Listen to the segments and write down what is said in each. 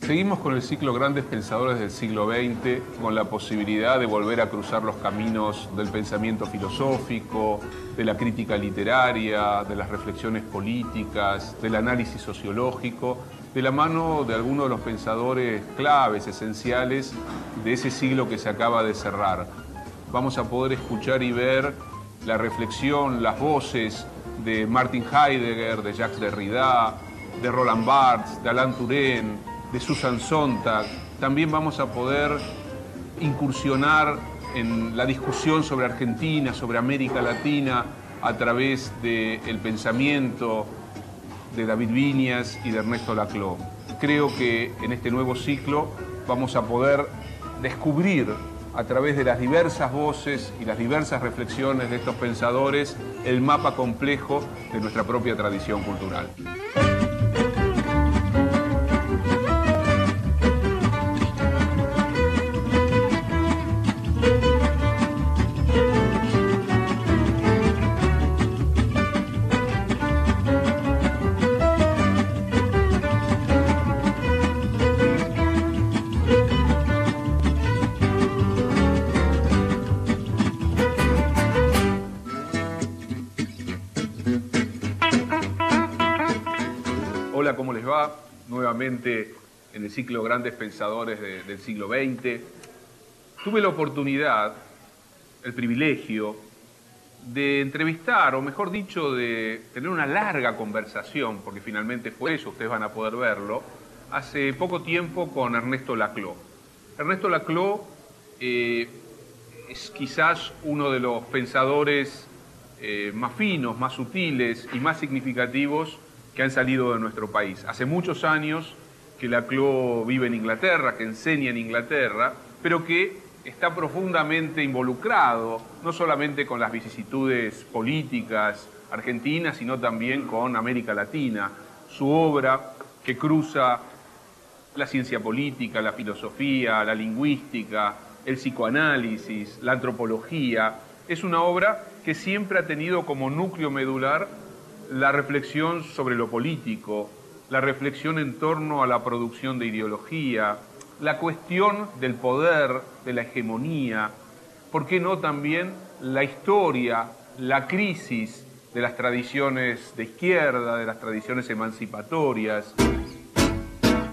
Seguimos con el ciclo Grandes Pensadores del siglo XX, con la posibilidad de volver a cruzar los caminos del pensamiento filosófico, de la crítica literaria, de las reflexiones políticas, del análisis sociológico, de la mano de algunos de los pensadores claves, esenciales de ese siglo que se acaba de cerrar. Vamos a poder escuchar y ver la reflexión, las voces de Martin Heidegger, de Jacques Derrida, de Roland Barthes, de Alain Touraine, de Susan Sontag. También vamos a poder incursionar en la discusión sobre Argentina, sobre América Latina, a través del pensamiento de David Viñas y de Ernesto Laclau. Creo que en este nuevo ciclo vamos a poder descubrir a través de las diversas voces y las diversas reflexiones de estos pensadores el mapa complejo de nuestra propia tradición cultural. Hola, ¿cómo les va? Nuevamente en el ciclo Grandes Pensadores del siglo XX. Tuve la oportunidad, el privilegio, de entrevistar, o mejor dicho, de tener una larga conversación, porque finalmente fue eso, ustedes van a poder verlo, hace poco tiempo con Ernesto Laclau. Ernesto Laclau es quizás uno de los pensadores más finos, más sutiles y más significativos que han salido de nuestro país. Hace muchos años que Laclau vive en Inglaterra, que enseña en Inglaterra, pero que está profundamente involucrado, no solamente con las vicisitudes políticas argentinas, sino también con América Latina. Su obra, que cruza la ciencia política, la filosofía, la lingüística, el psicoanálisis, la antropología, es una obra que siempre ha tenido como núcleo medular la reflexión sobre lo político, la reflexión en torno a la producción de ideología, la cuestión del poder, de la hegemonía, ¿por qué no también la historia, la crisis de las tradiciones de izquierda, de las tradiciones emancipatorias?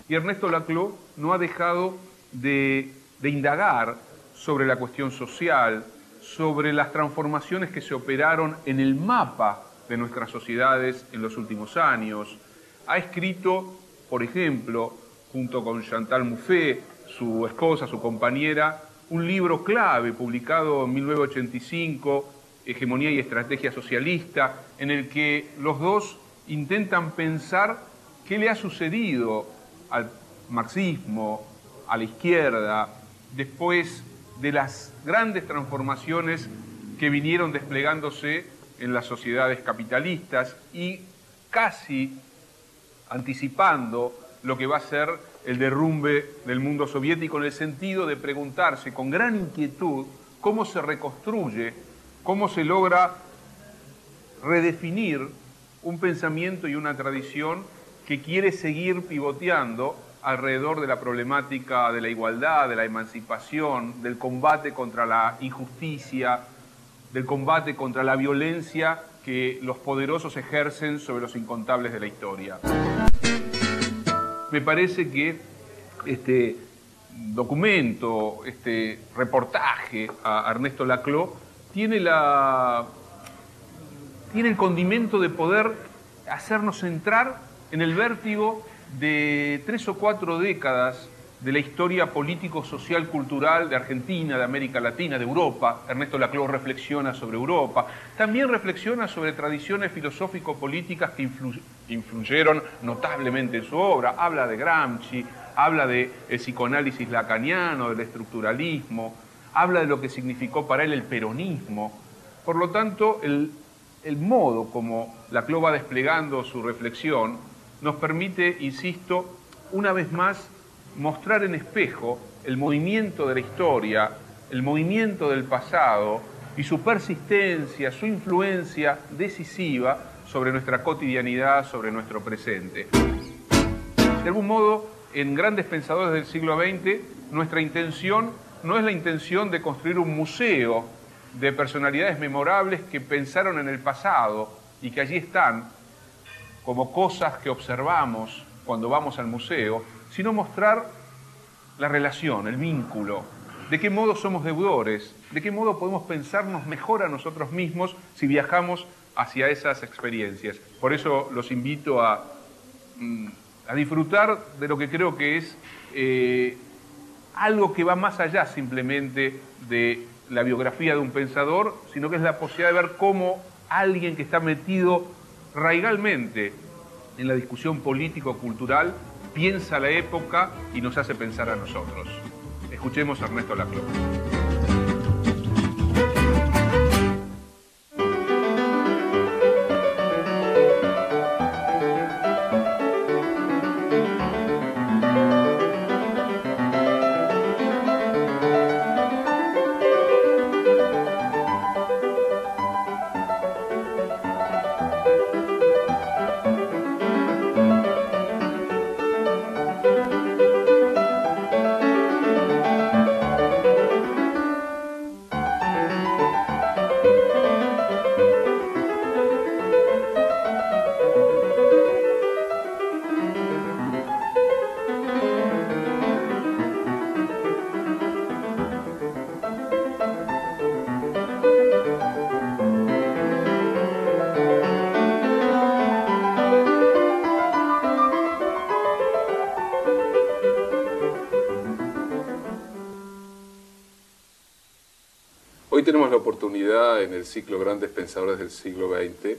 Y Ernesto Laclau no ha dejado de indagar sobre la cuestión social, sobre las transformaciones que se operaron en el mapa de nuestras sociedades en los últimos años. Ha escrito, por ejemplo, junto con Chantal Mouffe, su esposa, su compañera, un libro clave publicado en 1985, Hegemonía y Estrategia Socialista, en el que los dos intentan pensar qué le ha sucedido al marxismo, a la izquierda, después de las grandes transformaciones que vinieron desplegándose en las sociedades capitalistas y casi anticipando lo que va a ser el derrumbe del mundo soviético, en el sentido de preguntarse con gran inquietud cómo se reconstruye, cómo se logra redefinir un pensamiento y una tradición que quiere seguir pivoteando alrededor de la problemática de la igualdad, de la emancipación, del combate contra la injusticia, del combate contra la violencia que los poderosos ejercen sobre los incontables de la historia. Me parece que este documento, este reportaje a Ernesto Laclau tiene el condimento de poder hacernos entrar en el vértigo de 3 o 4 décadas de la historia político-social cultural de Argentina, de América Latina, de Europa. Ernesto Laclau reflexiona sobre Europa. También reflexiona sobre tradiciones filosófico-políticas que influyeron notablemente en su obra. Habla de Gramsci, habla del psicoanálisis lacaniano, del estructuralismo, habla de lo que significó para él el peronismo. Por lo tanto, el modo como Laclau va desplegando su reflexión nos permite, insisto, una vez más, mostrar en espejo el movimiento de la historia, el movimiento del pasado y su persistencia, su influencia decisiva sobre nuestra cotidianidad, sobre nuestro presente. De algún modo, en Grandes Pensadores del siglo XX, nuestra intención no es la intención de construir un museo de personalidades memorables que pensaron en el pasado y que allí están como cosas que observamos cuando vamos al museo, sino mostrar la relación, el vínculo, de qué modo somos deudores, de qué modo podemos pensarnos mejor a nosotros mismos si viajamos hacia esas experiencias. Por eso los invito a disfrutar de lo que creo que es algo que va más allá simplemente de la biografía de un pensador, sino que es la posibilidad de ver cómo alguien que está metido raigalmente en la discusión político-cultural piensa la época y nos hace pensar a nosotros. Escuchemos a Ernesto Laclau. Hoy tenemos la oportunidad en el ciclo Grandes Pensadores del siglo XX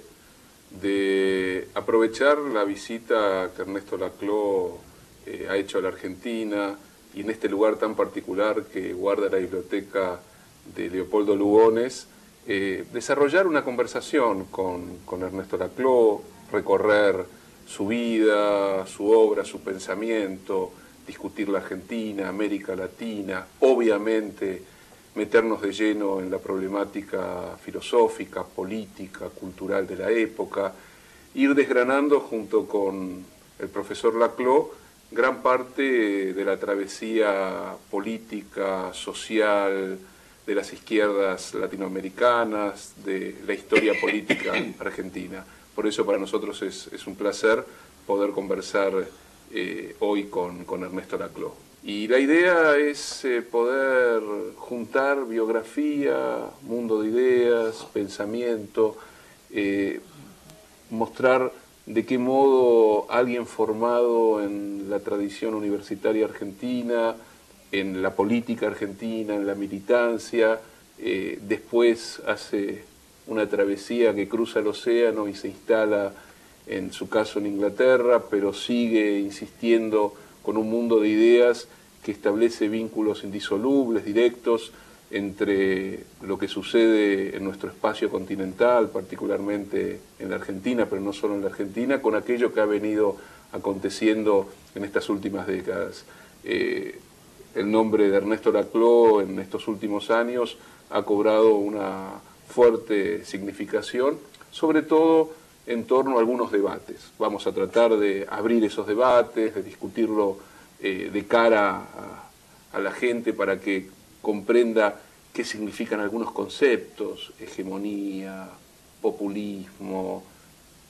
de aprovechar la visita que Ernesto Laclau ha hecho a la Argentina y en este lugar tan particular que guarda la biblioteca de Leopoldo Lugones, desarrollar una conversación con Ernesto Laclau, recorrer su vida, su obra, su pensamiento, discutir la Argentina, América Latina, obviamente meternos de lleno en la problemática filosófica, política, cultural de la época, ir desgranando junto con el profesor Laclau gran parte de la travesía política, social, de las izquierdas latinoamericanas, de la historia política argentina. Por eso para nosotros es un placer poder conversar hoy con Ernesto Laclau. Y la idea es poder juntar biografía, mundo de ideas, pensamiento, mostrar de qué modo alguien formado en la tradición universitaria argentina, en la política argentina, en la militancia, después hace una travesía que cruza el océano y se instala, en su caso en Inglaterra, pero sigue insistiendo con un mundo de ideas que establece vínculos indisolubles, directos, entre lo que sucede en nuestro espacio continental, particularmente en la Argentina, pero no solo en la Argentina, con aquello que ha venido aconteciendo en estas últimas décadas. El nombre de Ernesto Laclau en estos últimos años ha cobrado una fuerte significación, sobre todo en torno a algunos debates. Vamos a tratar de abrir esos debates, de discutirlo de cara a la gente para que comprenda qué significan algunos conceptos: hegemonía, populismo,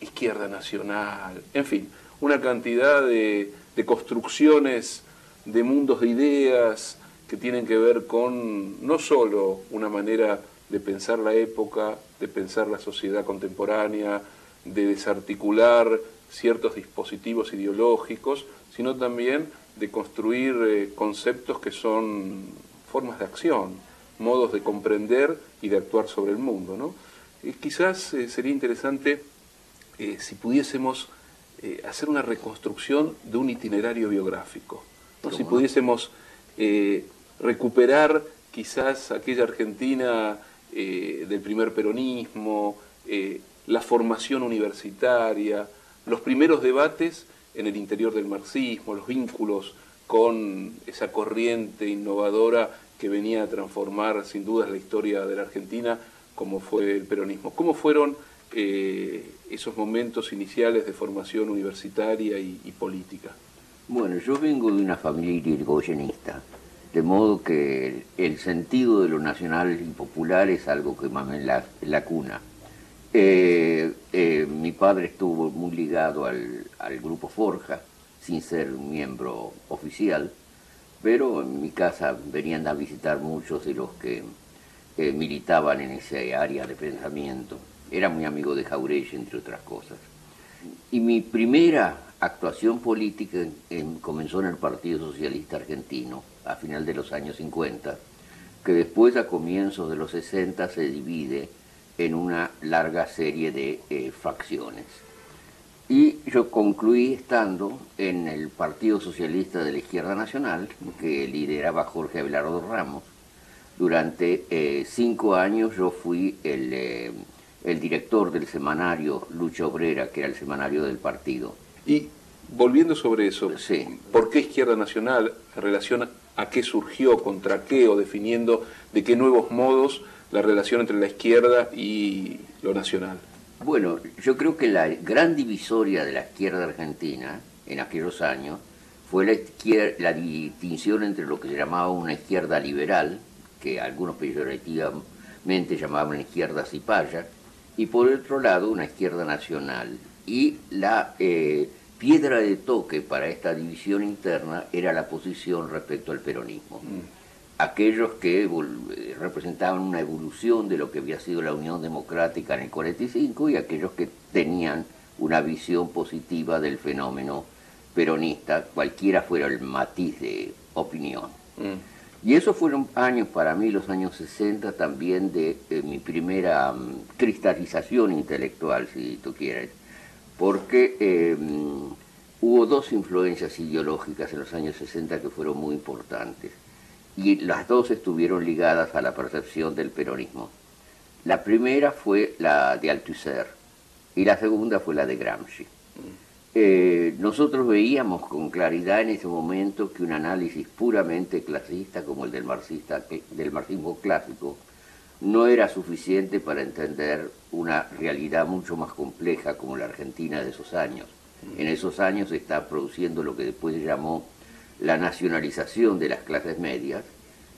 izquierda nacional, en fin, una cantidad de construcciones de mundos de ideas que tienen que ver con no solo una manera de pensar la época, de pensar la sociedad contemporánea, de desarticular ciertos dispositivos ideológicos, sino también de construir conceptos que son formas de acción, modos de comprender y de actuar sobre el mundo, ¿no? Quizás sería interesante si pudiésemos hacer una reconstrucción de un itinerario biográfico, ¿no? Si pudiésemos recuperar quizás aquella Argentina del primer peronismo, la formación universitaria, los primeros debates en el interior del marxismo, los vínculos con esa corriente innovadora que venía a transformar sin dudas la historia de la Argentina, como fue el peronismo. ¿Cómo fueron esos momentos iniciales de formación universitaria y política? Bueno, yo vengo de una familia irigoyenista, de modo que el sentido de lo nacional y popular es algo que mama en la cuna. Mi padre estuvo muy ligado al grupo Forja, sin ser un miembro oficial, pero en mi casa venían a visitar muchos de los que militaban en ese área de pensamiento. Era muy amigo de Jauregui, entre otras cosas. Y mi primera actuación política comenzó en el Partido Socialista Argentino, a final de los años 50, que después, a comienzos de los 60, se divide en una larga serie de facciones. Y yo concluí estando en el Partido Socialista de la Izquierda Nacional, que lideraba Jorge Abelardo Ramos. Durante 5 años yo fui el director del semanario Lucha Obrera, que era el semanario del partido. Y volviendo sobre eso, sí. ¿Por qué Izquierda Nacional? En relación a qué surgió, contra qué, o definiendo de qué nuevos modos la relación entre la izquierda y lo nacional. Bueno, yo creo que la gran divisoria de la izquierda argentina en aquellos años fue la distinción entre lo que se llamaba una izquierda liberal, que algunos peyorativamente llamaban izquierda cipaya, y por otro lado una izquierda nacional. Y la piedra de toque para esta división interna era la posición respecto al peronismo. Aquellos que representaban una evolución de lo que había sido la Unión Democrática en el 45 y aquellos que tenían una visión positiva del fenómeno peronista, cualquiera fuera el matiz de opinión. Y esos fueron años para mí, los años 60, también de mi primera cristalización intelectual, si tú quieres, porque hubo dos influencias ideológicas en los años 60 que fueron muy importantes. Y las dos estuvieron ligadas a la percepción del peronismo. La primera fue la de Althusser y la segunda fue la de Gramsci. Nosotros veíamos con claridad en ese momento que un análisis puramente clasista como el del marxismo clásico no era suficiente para entender una realidad mucho más compleja como la Argentina de esos años. En esos años se está produciendo lo que después se llamó la nacionalización de las clases medias.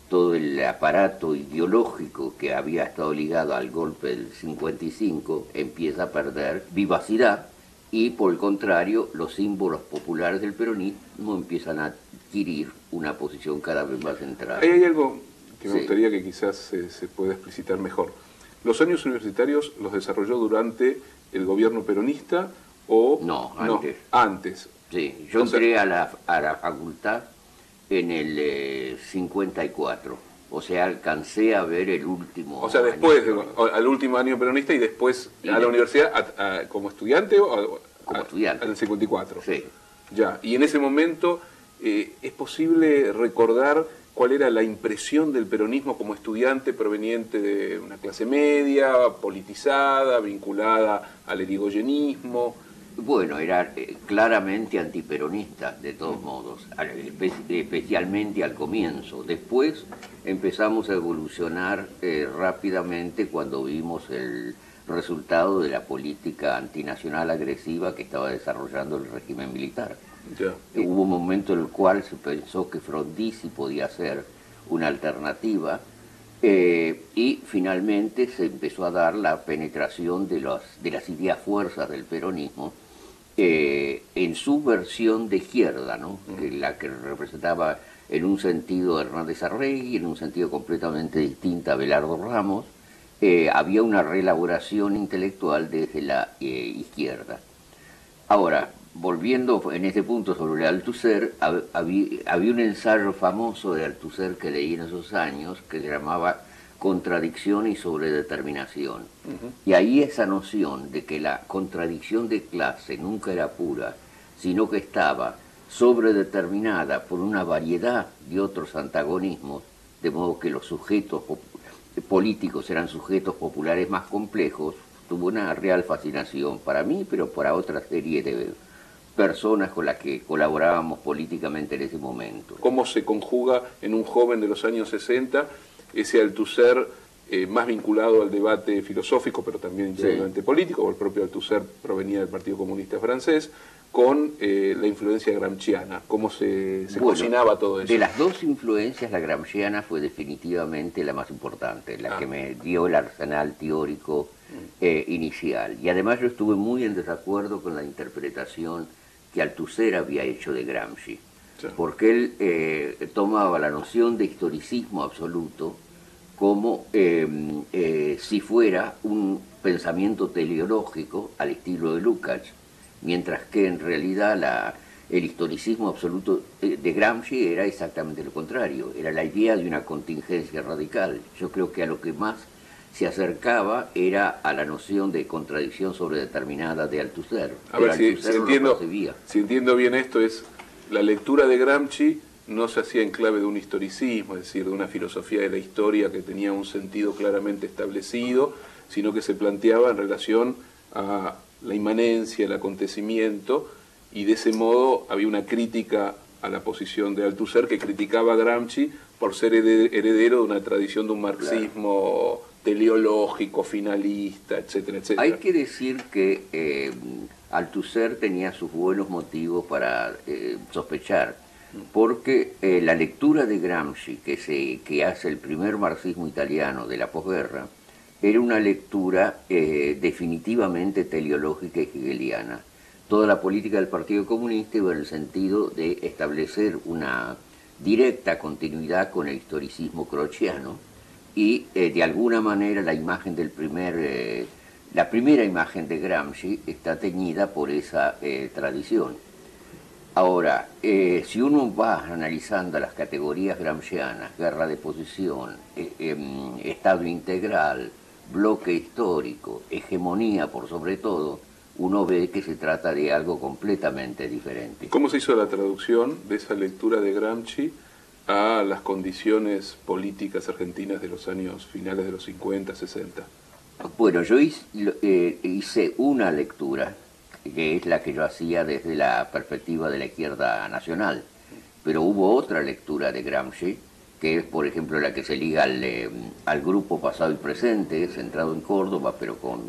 Todo el aparato ideológico que había estado ligado al golpe del 55 empieza a perder vivacidad y, por el contrario, los símbolos populares del peronismo empiezan a adquirir una posición cada vez más central. Hay algo que me gustaría que quizás se pueda explicitar mejor. ¿Los años universitarios los desarrolló durante el gobierno peronista o...? No, antes. No, antes. Sí, yo entré a la facultad en el 54, o sea, alcancé a ver el último. O sea, después, al último año peronista y después a la universidad como estudiante o como estudiante. En el 54. Sí. Ya, y en ese momento, ¿es posible recordar cuál era la impresión del peronismo como estudiante proveniente de una clase media, politizada, vinculada al irigoyenismo? Bueno, era claramente antiperonista, de todos modos, especialmente al comienzo. Después empezamos a evolucionar rápidamente cuando vimos el resultado de la política antinacional agresiva que estaba desarrollando el régimen militar. Ya. Hubo un momento en el cual se pensó que Frondizi podía ser una alternativa, y finalmente se empezó a dar la penetración de las ideas fuerzas del peronismo en su versión de izquierda, ¿no? La que representaba en un sentido a Hernández Arregui, en un sentido completamente distinto a Abelardo Ramos. Había una reelaboración intelectual desde la izquierda. Ahora, volviendo en este punto sobre Althusser, había un ensayo famoso de Althusser que leí en esos años que se llamaba Contradicción y Sobredeterminación. Y ahí esa noción de que la contradicción de clase nunca era pura, sino que estaba sobredeterminada por una variedad de otros antagonismos, de modo que los sujetos políticos eran sujetos populares más complejos, tuvo una real fascinación para mí, pero para otra serie de personas con las que colaborábamos políticamente en ese momento. ¿Cómo se conjuga en un joven de los años 60 ese Althusser más vinculado al debate filosófico, pero también integralmente político, o el propio Althusser provenía del Partido Comunista francés, con la influencia gramsciana? ¿Cómo se cocinaba todo eso? De las dos influencias, la gramsciana fue definitivamente la más importante, la que me dio el arsenal teórico inicial. Y además yo estuve muy en desacuerdo con la interpretación que Althusser había hecho de Gramsci, porque él tomaba la noción de historicismo absoluto como si fuera un pensamiento teleológico al estilo de Lukács, mientras que en realidad el historicismo absoluto de Gramsci era exactamente lo contrario, era la idea de una contingencia radical. Yo creo que a lo que más se acercaba era a la noción de contradicción sobredeterminada de Althusser. A ver, si entiendo bien esto, es la lectura de Gramsci no se hacía en clave de un historicismo, es decir, de una filosofía de la historia que tenía un sentido claramente establecido, sino que se planteaba en relación a la inmanencia, el acontecimiento, y de ese modo había una crítica a la posición de Althusser, que criticaba a Gramsci por ser heredero de una tradición de un marxismo teleológico, finalista, etcétera, etcétera. Hay que decir que Althusser tenía sus buenos motivos para sospechar, porque la lectura de Gramsci, que hace el primer marxismo italiano de la posguerra, era una lectura definitivamente teleológica y hegeliana. Toda la política del Partido Comunista iba en el sentido de establecer una directa continuidad con el historicismo crociano y de alguna manera la imagen la primera imagen de Gramsci está teñida por esa tradición. Ahora, si uno va analizando las categorías gramscianas, guerra de posición, estado integral, bloque histórico, hegemonía por sobre todo, uno ve que se trata de algo completamente diferente. ¿Cómo se hizo la traducción de esa lectura de Gramsci a las condiciones políticas argentinas de los años finales de los 50, 60? Bueno, yo hice una lectura, que es la que yo hacía desde la perspectiva de la izquierda nacional, pero hubo otra lectura de Gramsci, que es, por ejemplo, la que se liga al grupo Pasado y Presente, centrado en Córdoba, pero con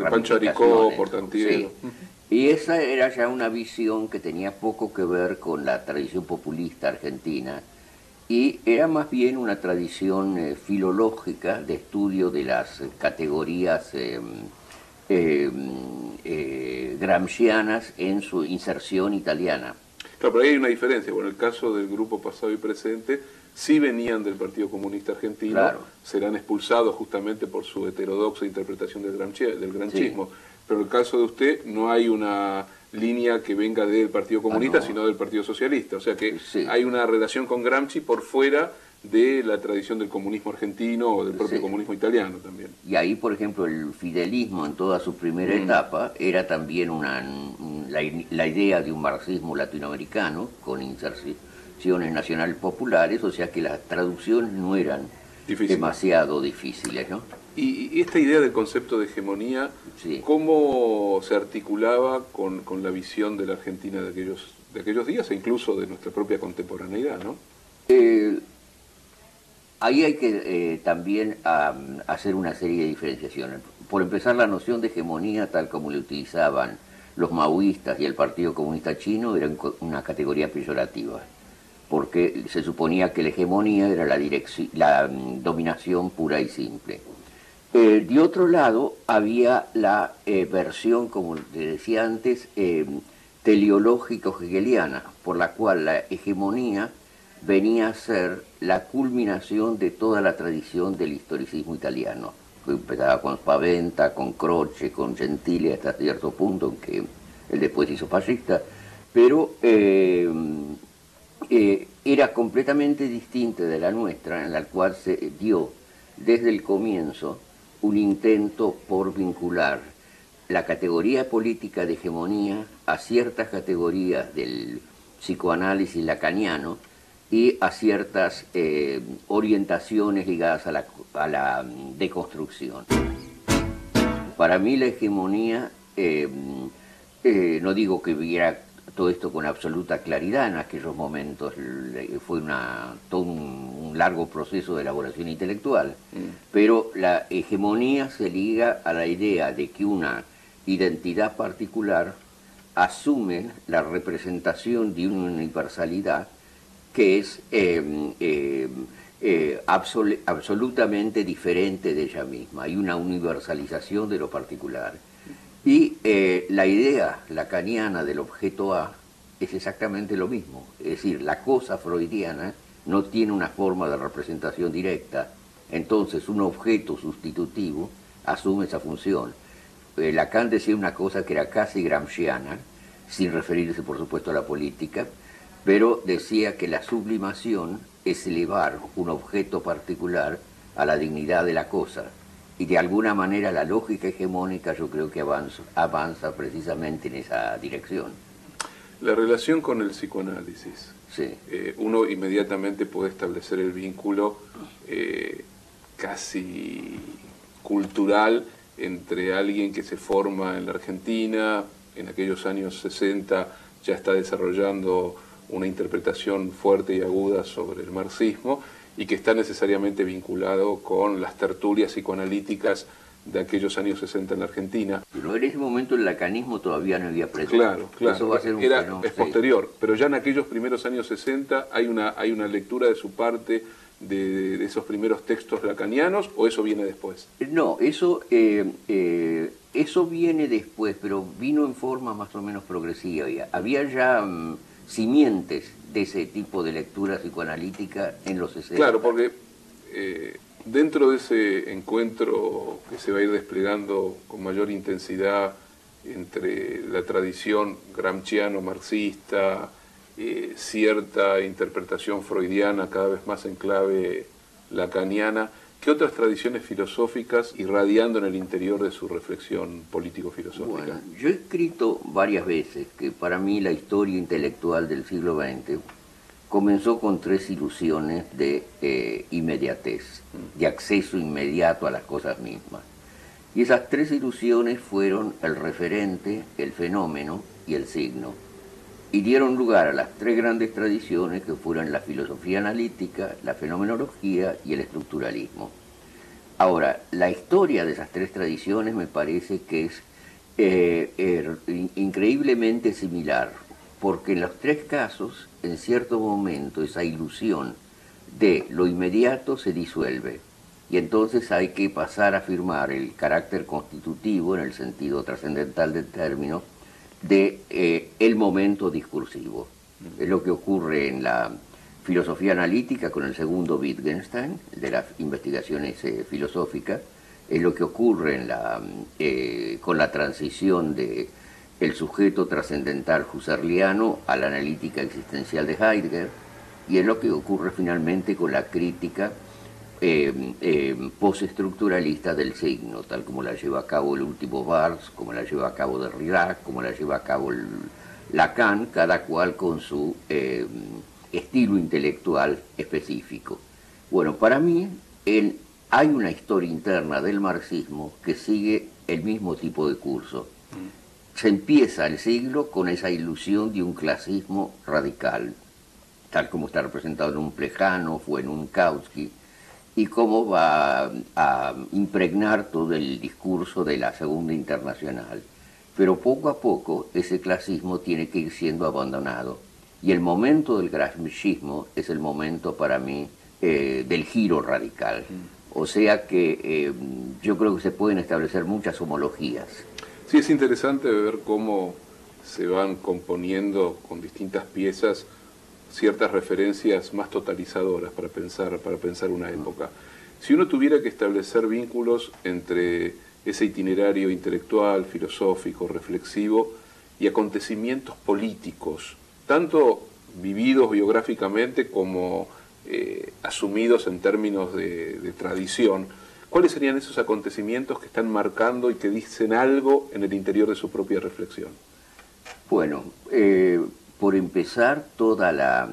Pancho Aricó, Portantiero. Sí. Y esa era ya una visión que tenía poco que ver con la tradición populista argentina, y era más bien una tradición filológica de estudio de las categorías gramscianas en su inserción italiana. Claro, pero ahí hay una diferencia. Bueno, el caso del grupo Pasado y Presente sí venían del Partido Comunista Argentino, claro, serán expulsados justamente por su heterodoxa interpretación del granchismo. Sí. Pero en el caso de usted no hay una línea que venga del Partido Comunista, no, sino del Partido Socialista. O sea que hay una relación con Gramsci por fuera de la tradición del comunismo argentino o del propio comunismo italiano también. Y ahí, por ejemplo, el fidelismo en toda su primera etapa era también la idea de un marxismo latinoamericano con inserciones nacionales populares, o sea que las traducciones no eran demasiado difíciles, ¿no? Y esta idea del concepto de hegemonía, ¿cómo se articulaba con la visión de la Argentina de aquellos días e incluso de nuestra propia contemporaneidad, ¿no? Ahí hay que también hacer una serie de diferenciaciones. Por empezar, la noción de hegemonía, tal como la utilizaban los maoístas y el Partido Comunista Chino, era una categoría peyorativa, porque se suponía que la hegemonía era la dominación pura y simple. De otro lado, había la versión, como te decía antes, teleológico-hegeliana, por la cual la hegemonía venía a ser la culminación de toda la tradición del historicismo italiano, que empezaba con Spaventa, con Croce, con Gentile, hasta cierto punto en que él después se hizo fascista, pero era completamente distinta de la nuestra, en la cual se dio desde el comienzo un intento por vincular la categoría política de hegemonía a ciertas categorías del psicoanálisis lacaniano y a ciertas orientaciones ligadas a la deconstrucción. Para mí la hegemonía, no digo que viera todo esto con absoluta claridad en aquellos momentos, fue todo un largo proceso de elaboración intelectual, pero la hegemonía se liga a la idea de que una identidad particular asume la representación de una universalidad que es absolutamente diferente de ella misma. Hay una universalización de lo particular. Y la idea lacaniana del objeto A es exactamente lo mismo. Es decir, la cosa freudiana no tiene una forma de representación directa. Entonces, un objeto sustitutivo asume esa función. Lacan decía una cosa que era casi gramsciana, sin referirse, por supuesto, a la política, pero decía que la sublimación es elevar un objeto particular a la dignidad de la cosa. Y de alguna manera la lógica hegemónica yo creo que avanza precisamente en esa dirección. La relación con el psicoanálisis. Sí. Uno inmediatamente puede establecer el vínculo casi cultural entre alguien que se forma en la Argentina, en aquellos años 60 ya está desarrollando una interpretación fuerte y aguda sobre el marxismo, y que está necesariamente vinculado con las tertulias psicoanalíticas de aquellos años 60 en la Argentina. Pero en ese momento el lacanismo todavía no había presente. Claro, claro. Eso va a ser un es posterior, pero ya en aquellos primeros años 60 hay una lectura de su parte de esos primeros textos lacanianos, ¿o eso viene después? No, eso viene después, pero vino en forma más o menos progresiva. Había ya simientes de ese tipo de lectura psicoanalítica en los 60. Claro, porque dentro de ese encuentro que se va a ir desplegando con mayor intensidad entre la tradición gramsciano-marxista, cierta interpretación freudiana cada vez más en clave lacaniana, ¿qué otras tradiciones filosóficas irradiando en el interior de su reflexión político-filosófica? Bueno, yo he escrito varias veces que para mí la historia intelectual del siglo XX comenzó con tres ilusiones de inmediatez, de acceso inmediato a las cosas mismas. Y esas tres ilusiones fueron el referente, el fenómeno y el signo. Y dieron lugar a las tres grandes tradiciones que fueron la filosofía analítica, la fenomenología y el estructuralismo. Ahora, la historia de esas tres tradiciones me parece que es increíblemente similar, porque en los tres casos, en cierto momento, esa ilusión de lo inmediato se disuelve, y entonces hay que pasar a afirmar el carácter constitutivo, en el sentido trascendental del término, de el momento discursivo. Es lo que ocurre en la filosofía analítica con el segundo Wittgenstein, de las investigaciones filosóficas, es lo que ocurre con la transición del sujeto trascendental husserliano a la analítica existencial de Heidegger, y es lo que ocurre finalmente con la crítica postestructuralista del signo, tal como la lleva a cabo el último Barthes, como la lleva a cabo Derrida, como la lleva a cabo Lacan, cada cual con su estilo intelectual específico. Bueno, para mí hay una historia interna del marxismo que sigue el mismo tipo de curso. Se empieza el siglo con esa ilusión de un clasismo radical, tal como está representado en un Plejánov o en un Kautsky, y cómo va a impregnar todo el discurso de la Segunda Internacional. Pero poco a poco ese clasismo tiene que ir siendo abandonado. Y el momento del gramscismo es el momento para mí del giro radical. O sea que yo creo que se pueden establecer muchas homologías. Sí, es interesante ver cómo se van componiendo con distintas piezas ciertas referencias más totalizadoras para pensar una época. Si uno tuviera que establecer vínculos entre ese itinerario intelectual, filosófico, reflexivo y acontecimientos políticos, tanto vividos biográficamente como asumidos en términos de tradición. ¿Cuáles serían esos acontecimientos que están marcando y que dicen algo en el interior de su propia reflexión? Bueno, por empezar, toda la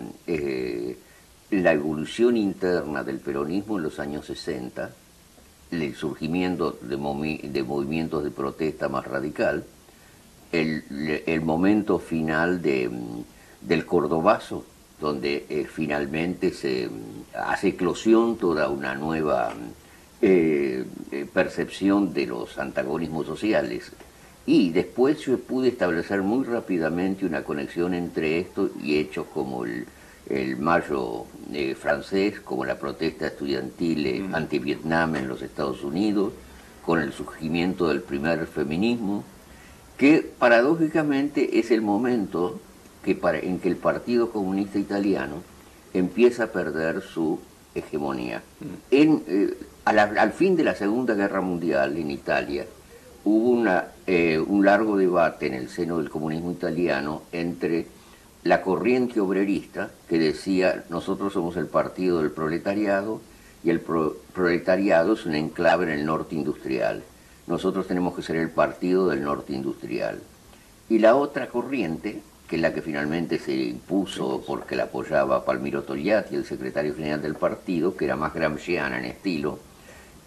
evolución interna del peronismo en los años 60, el surgimiento de movimientos de protesta más radical, el momento final del Cordobazo, donde finalmente se hace eclosión toda una nueva percepción de los antagonismos sociales. Y después yo pude establecer muy rápidamente una conexión entre esto y hechos como el Mayo francés, como la protesta estudiantil anti-Vietnam en los Estados Unidos, con el surgimiento del primer feminismo, que paradójicamente es el momento en que el Partido Comunista Italiano empieza a perder su hegemonía. Al fin de la Segunda Guerra Mundial en Italia hubo un largo debate en el seno del comunismo italiano entre la corriente obrerista, que decía nosotros somos el partido del proletariado y el proletariado es un enclave en el norte industrial. Nosotros tenemos que ser el partido del norte industrial. Y la otra corriente, que es la que finalmente se impuso porque la apoyaba Palmiro Togliatti, el secretario general del partido, que era más gramsciana en estilo,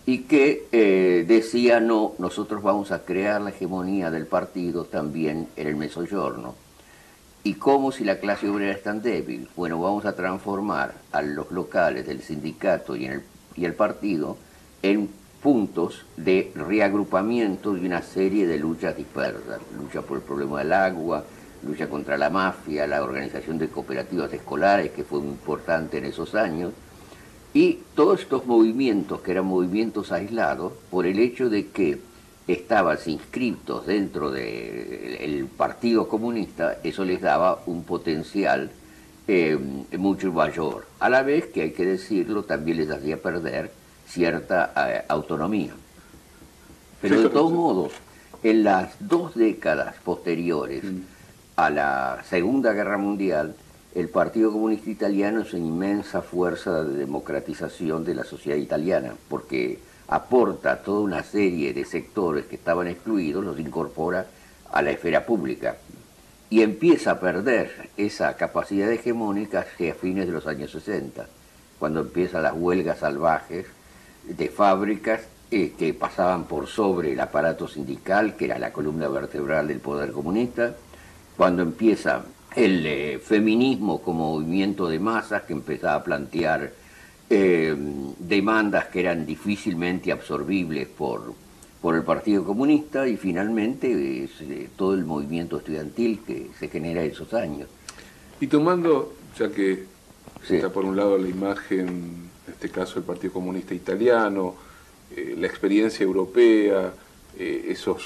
y que decía, no, nosotros vamos a crear la hegemonía del partido también en el Mezzogiorno. ¿Y cómo si la clase obrera es tan débil? Bueno, vamos a transformar a los locales del sindicato y el partido en puntos de reagrupamiento de una serie de luchas dispersas. Lucha por el problema del agua, lucha contra la mafia, la organización de cooperativas escolares, que fue muy importante en esos años, y todos estos movimientos, que eran movimientos aislados, por el hecho de que estaban inscriptos dentro del Partido Comunista, eso les daba un potencial mucho mayor. A la vez que, hay que decirlo, también les hacía perder cierta autonomía. Pero de todos modos, en las 2 décadas posteriores a la Segunda Guerra Mundial, el Partido Comunista Italiano es una inmensa fuerza de democratización de la sociedad italiana, porque aporta toda una serie de sectores que estaban excluidos, los incorpora a la esfera pública y empieza a perder esa capacidad hegemónica hacia fines de los años 60, cuando empiezan las huelgas salvajes de fábricas que pasaban por sobre el aparato sindical, que era la columna vertebral del poder comunista, cuando empieza el feminismo como movimiento de masas que empezaba a plantear demandas que eran difícilmente absorbibles por el Partido Comunista, y finalmente todo el movimiento estudiantil que se genera en esos años. Y tomando, ya que Sí. está por un lado la imagen, en este caso el Partido Comunista Italiano, la experiencia europea, esos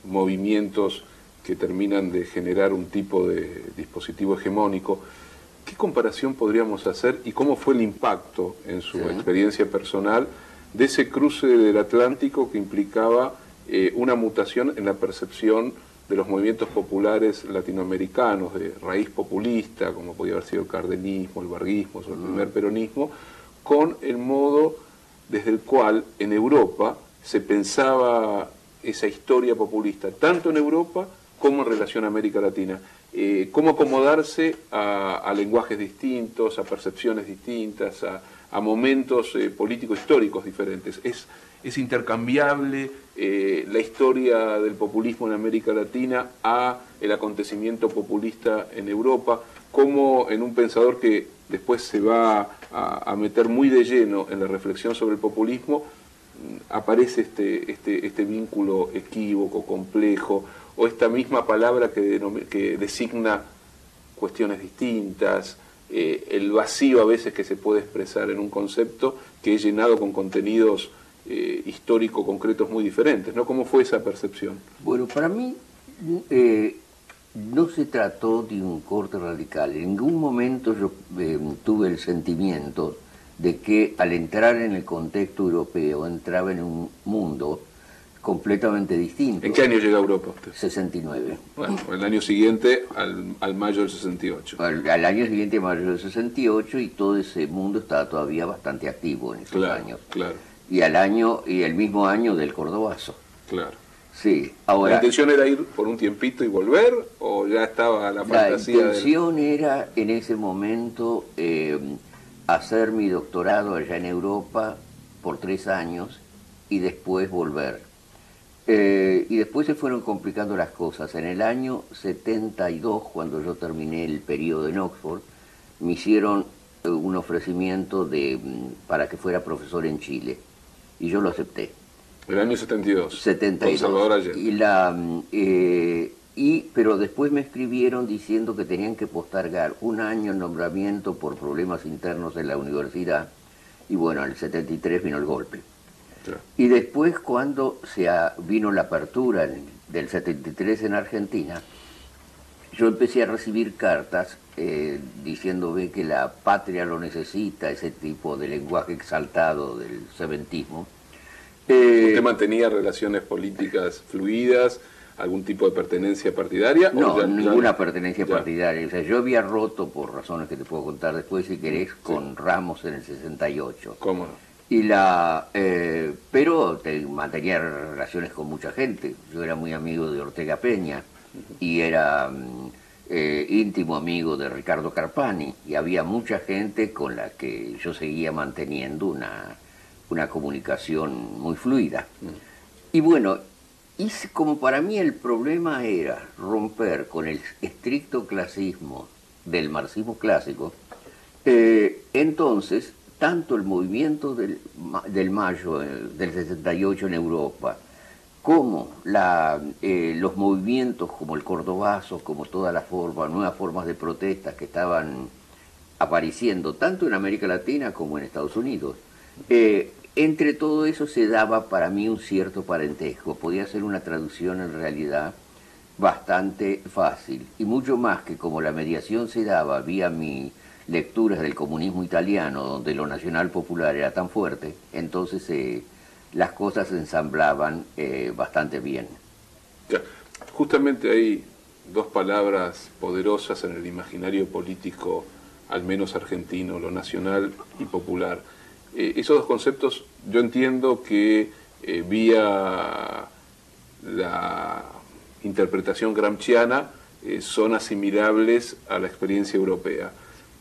movimientos que terminan de generar un tipo de dispositivo hegemónico, ¿qué comparación podríamos hacer y cómo fue el impacto en su experiencia personal de ese cruce del Atlántico que implicaba una mutación en la percepción de los movimientos populares latinoamericanos de raíz populista, como podía haber sido el cardenismo, el varguismo, o el primer peronismo, con el modo desde el cual en Europa se pensaba esa historia populista, tanto en Europa como en relación a América Latina? Cómo acomodarse a lenguajes distintos, a percepciones distintas, a momentos políticos históricos diferentes. Es intercambiable la historia del populismo en América Latina a el acontecimiento populista en Europa, como en un pensador que después se va a meter muy de lleno en la reflexión sobre el populismo, aparece este vínculo equívoco, complejo, o esta misma palabra que designa cuestiones distintas, el vacío a veces que se puede expresar en un concepto que es llenado con contenidos histórico concretos muy diferentes, ¿no? ¿Cómo fue esa percepción? Bueno, para mí no se trató de un corte radical. En ningún momento yo tuve el sentimiento de que al entrar en el contexto europeo entraba en un mundo completamente distintos. ¿En qué año llega a Europa usted? 69. Bueno, el año siguiente al mayo del 68. Al año siguiente, mayo del 68, y todo ese mundo estaba todavía bastante activo en esos años. Claro. Y el mismo año del Cordobazo. Claro. Sí, ahora... ¿La intención era ir por un tiempito y volver? ¿O ya estaba la fantasía? La intención era en ese momento hacer mi doctorado allá en Europa por 3 años y después volver. Y después se fueron complicando las cosas. En el año 72, cuando yo terminé el periodo en Oxford, me hicieron un ofrecimiento para que fuera profesor en Chile. Y yo lo acepté. El año 72. 72. Con Salvador Allende. Pero después me escribieron diciendo que tenían que postergar un año el nombramiento por problemas internos en la universidad. Y bueno, en el 73 vino el golpe. Claro. Y después, cuando vino la apertura del 73 en Argentina, yo empecé a recibir cartas diciendo que la patria lo necesita, ese tipo de lenguaje exaltado del seventismo. ¿Usted mantenía relaciones políticas fluidas, algún tipo de pertenencia partidaria? No, ninguna pertenencia partidaria. O sea, yo había roto, por razones que te puedo contar después si querés, con Ramos en el 68. ¿Cómo no? Pero mantenía relaciones con mucha gente. Yo era muy amigo de Ortega Peña y era íntimo amigo de Ricardo Carpani, y había mucha gente con la que yo seguía manteniendo una comunicación muy fluida. Y bueno, como para mí el problema era romper con el estricto clasismo del marxismo clásico, entonces tanto el movimiento del mayo del 68 en Europa, como los movimientos como el Cordobazo, como todas las nuevas formas de protesta que estaban apareciendo tanto en América Latina como en Estados Unidos, entre todo eso se daba para mí un cierto parentesco. Podía ser una traducción en realidad bastante fácil, y mucho más que como la mediación se daba vía mis lecturas del comunismo italiano, donde lo nacional popular era tan fuerte, entonces las cosas se ensamblaban bastante bien. Ya, justamente hay dos palabras poderosas en el imaginario político, al menos argentino, lo nacional y popular. Esos dos conceptos yo entiendo que vía la interpretación gramsciana son asimilables a la experiencia europea,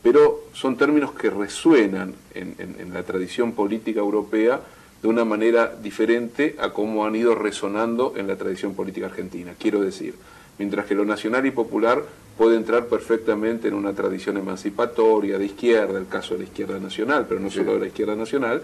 pero son términos que resuenan en la tradición política europea de una manera diferente a cómo han ido resonando en la tradición política argentina. Quiero decir, mientras que lo nacional y popular puede entrar perfectamente en una tradición emancipatoria de izquierda, el caso de la izquierda nacional, pero no solo de la izquierda nacional,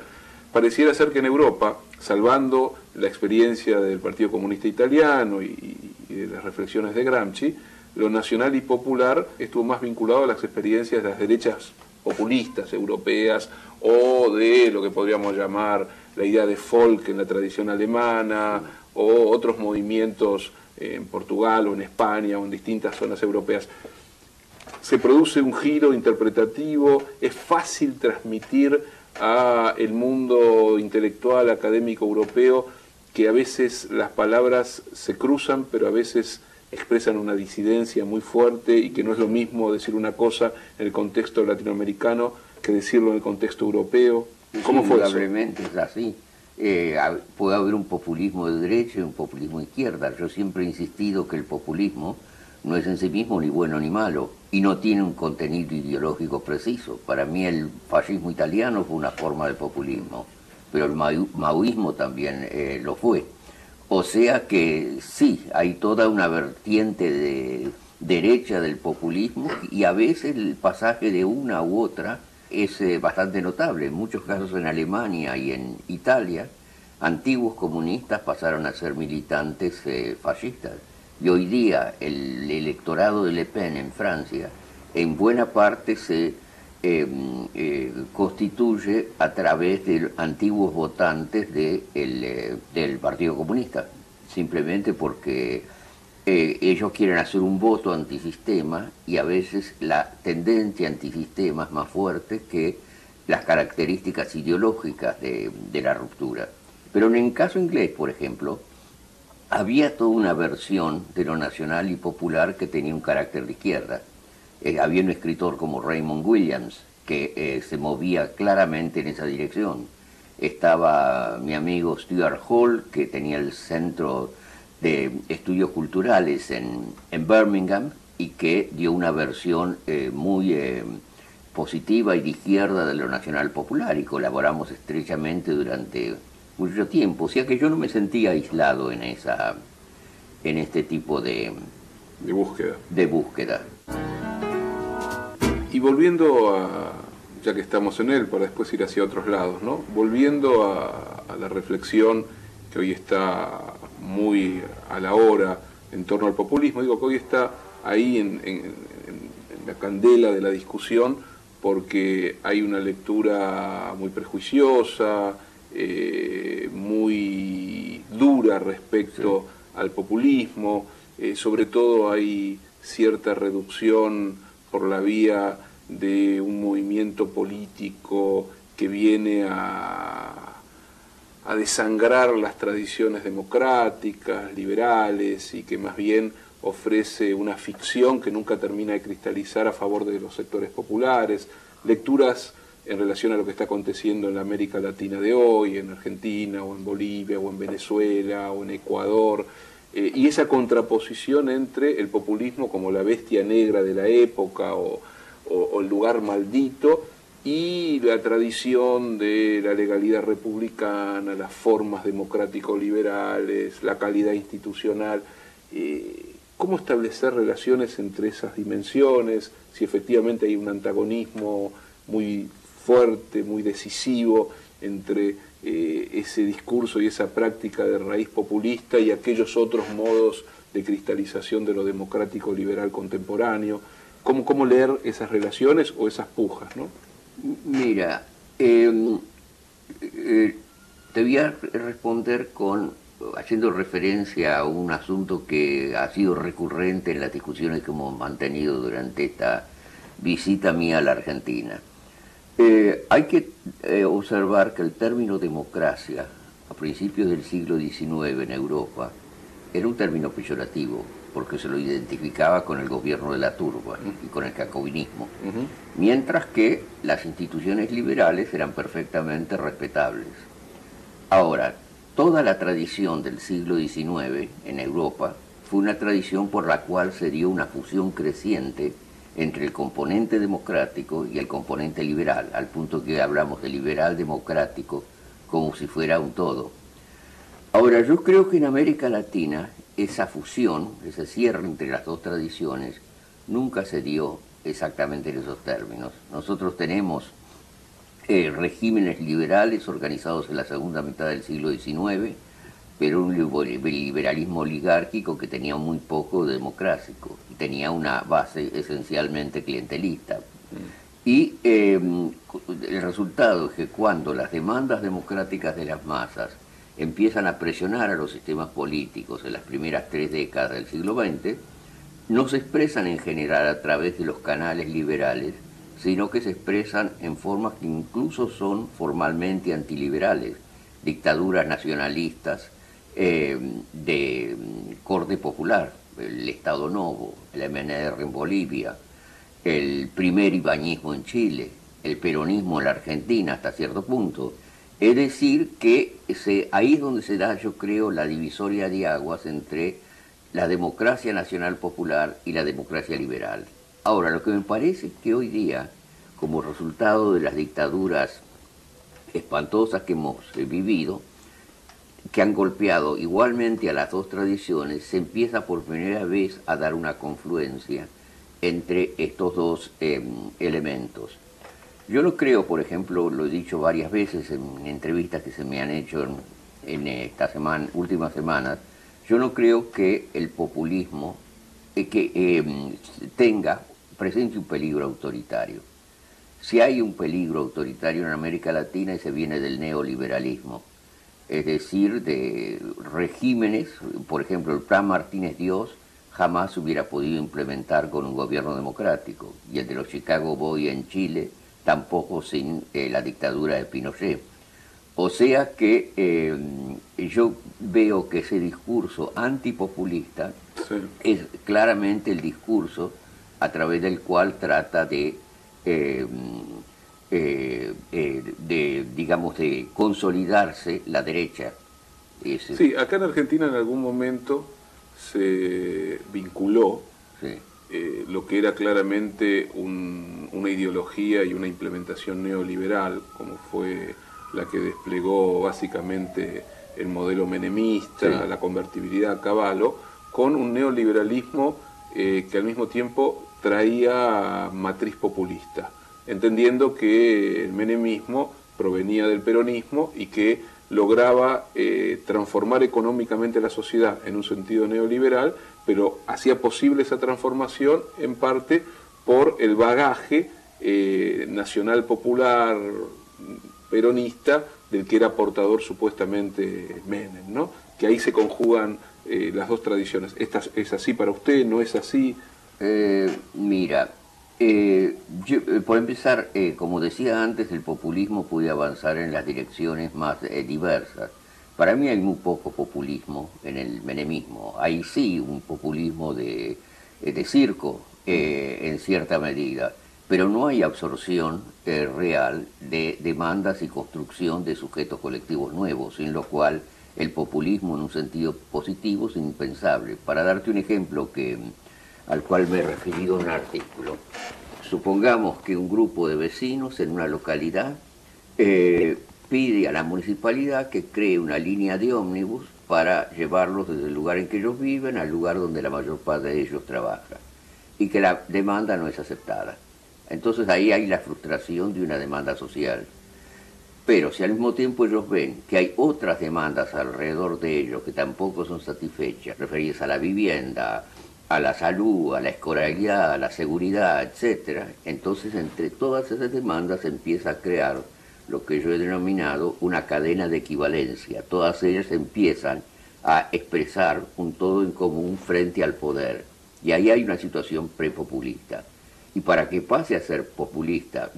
pareciera ser que en Europa, salvando la experiencia del Partido Comunista Italiano y de las reflexiones de Gramsci, lo nacional y popular estuvo más vinculado a las experiencias de las derechas populistas europeas o de lo que podríamos llamar la idea de folk en la tradición alemana o otros movimientos en Portugal o en España o en distintas zonas europeas. Se produce un giro interpretativo, es fácil transmitir a el mundo intelectual, académico europeo, que a veces las palabras se cruzan, pero a veces expresan una disidencia muy fuerte y que no es lo mismo decir una cosa en el contexto latinoamericano que decirlo en el contexto europeo. ¿Cómo fue eso? Indudablemente es así. Puede haber un populismo de derecha y un populismo de izquierda. Yo siempre he insistido que el populismo no es en sí mismo ni bueno ni malo y no tiene un contenido ideológico preciso. Para mí el fascismo italiano fue una forma de populismo, pero el maoísmo también lo fue. O sea que sí, hay toda una vertiente de derecha del populismo y a veces el pasaje de una u otra es bastante notable. En muchos casos en Alemania y en Italia, antiguos comunistas pasaron a ser militantes fascistas. Y hoy día el electorado de Le Pen en Francia en buena parte se constituye a través de antiguos votantes del Partido Comunista, simplemente porque ellos quieren hacer un voto antisistema y a veces la tendencia antisistema es más fuerte que las características ideológicas de la ruptura. Pero en el caso inglés, por ejemplo, había toda una versión de lo nacional y popular que tenía un carácter de izquierda. Había un escritor como Raymond Williams que se movía claramente en esa dirección. Estaba mi amigo Stuart Hall, que tenía el Centro de Estudios Culturales en Birmingham y que dio una versión muy positiva y de izquierda de lo nacional popular, y colaboramos estrechamente durante mucho tiempo. O sea que yo no me sentía aislado en este tipo de búsqueda. De búsqueda. Y volviendo a, ya que estamos en él, para después ir hacia otros lados, ¿no? Volviendo a la reflexión que hoy está muy a la hora en torno al populismo, digo que hoy está ahí en la candela de la discusión, porque hay una lectura muy prejuiciosa, muy dura respecto al populismo, sobre todo hay cierta reducción por la vía de un movimiento político que viene a desangrar las tradiciones democráticas, liberales, y que más bien ofrece una ficción que nunca termina de cristalizar a favor de los sectores populares, lecturas en relación a lo que está aconteciendo en la América Latina de hoy, en Argentina, o en Bolivia, o en Venezuela, o en Ecuador, y esa contraposición entre el populismo como la bestia negra de la época, o el lugar maldito, y la tradición de la legalidad republicana, las formas democrático-liberales, la calidad institucional. ¿Cómo establecer relaciones entre esas dimensiones? Si efectivamente hay un antagonismo muy fuerte, muy decisivo entre ese discurso y esa práctica de raíz populista y aquellos otros modos de cristalización de lo democrático-liberal contemporáneo. ¿Cómo leer esas relaciones o esas pujas, ¿no? Mira, te voy a responder haciendo referencia a un asunto que ha sido recurrente en las discusiones que hemos mantenido durante esta visita mía a la Argentina. Hay que observar que el término democracia a principios del siglo XIX en Europa era un término peyorativo, porque se lo identificaba con el gobierno de la turba y con el jacobinismo, mientras que las instituciones liberales eran perfectamente respetables. Ahora, toda la tradición del siglo XIX en Europa fue una tradición por la cual se dio una fusión creciente entre el componente democrático y el componente liberal, al punto que hablamos de liberal democrático como si fuera un todo. Ahora, yo creo que en América Latina esa fusión, ese cierre entre las dos tradiciones, nunca se dio exactamente en esos términos. Nosotros tenemos regímenes liberales organizados en la segunda mitad del siglo XIX, pero un liberalismo oligárquico que tenía muy poco democrático, y tenía una base esencialmente clientelista. Y el resultado es que cuando las demandas democráticas de las masas empiezan a presionar a los sistemas políticos en las primeras 3 décadas del siglo XX, no se expresan en general a través de los canales liberales, sino que se expresan en formas que incluso son formalmente antiliberales, dictaduras nacionalistas de corte popular, el Estado Novo, el MNR en Bolivia, el primer ibañismo en Chile, el peronismo en la Argentina hasta cierto punto. Es decir, que ahí es donde se da, yo creo, la divisoria de aguas entre la democracia nacional popular y la democracia liberal. Ahora, lo que me parece es que hoy día, como resultado de las dictaduras espantosas que hemos vivido, que han golpeado igualmente a las dos tradiciones, se empieza por primera vez a dar una confluencia entre estos dos elementos. Yo no creo, por ejemplo, lo he dicho varias veces en entrevistas que se me han hecho en estas últimas semanas, yo no creo que el populismo presente un peligro autoritario. Si hay un peligro autoritario en América Latina, ese viene del neoliberalismo, es decir, de regímenes. Por ejemplo, el Plan Martínez Dios jamás se hubiera podido implementar con un gobierno democrático, y el de los Chicago Boys en Chile tampoco sin la dictadura de Pinochet. O sea que yo veo que ese discurso antipopulista Sí. es claramente el discurso a través del cual trata digamos, de consolidarse la derecha. Sí, acá en Argentina en algún momento se vinculó Sí, lo que era claramente una ideología y una implementación neoliberal, como fue la que desplegó básicamente el modelo menemista, Sí. la convertibilidad a caballo, con un neoliberalismo que al mismo tiempo traía matriz populista, entendiendo que el menemismo provenía del peronismo y que lograba transformar económicamente la sociedad en un sentido neoliberal, pero hacía posible esa transformación en parte por el bagaje nacional popular peronista del que era portador supuestamente Menem, ¿no? Que ahí se conjugan las dos tradiciones. ¿Es así para usted? ¿No es así? Mira, por empezar, como decía antes, el populismo puede avanzar en las direcciones más diversas. Para mí hay muy poco populismo en el menemismo. Hay sí un populismo de circo, en cierta medida, pero no hay absorción real de demandas y construcción de sujetos colectivos nuevos, sin lo cual el populismo en un sentido positivo es impensable. Para darte un ejemplo al cual me he referido en un artículo, supongamos que un grupo de vecinos en una localidad pide a la municipalidad que cree una línea de ómnibus para llevarlos desde el lugar en que ellos viven al lugar donde la mayor parte de ellos trabaja, y que la demanda no es aceptada. Entonces ahí hay la frustración de una demanda social. Pero si al mismo tiempo ellos ven que hay otras demandas alrededor de ellos que tampoco son satisfechas, referidas a la vivienda, a la salud, a la escolaridad, a la seguridad, etc., entonces entre todas esas demandas empieza a crear lo que yo he denominado una cadena de equivalencia. Todas ellas empiezan a expresar un todo en común frente al poder. Y ahí hay una situación prepopulista. Y para que pase a ser populista,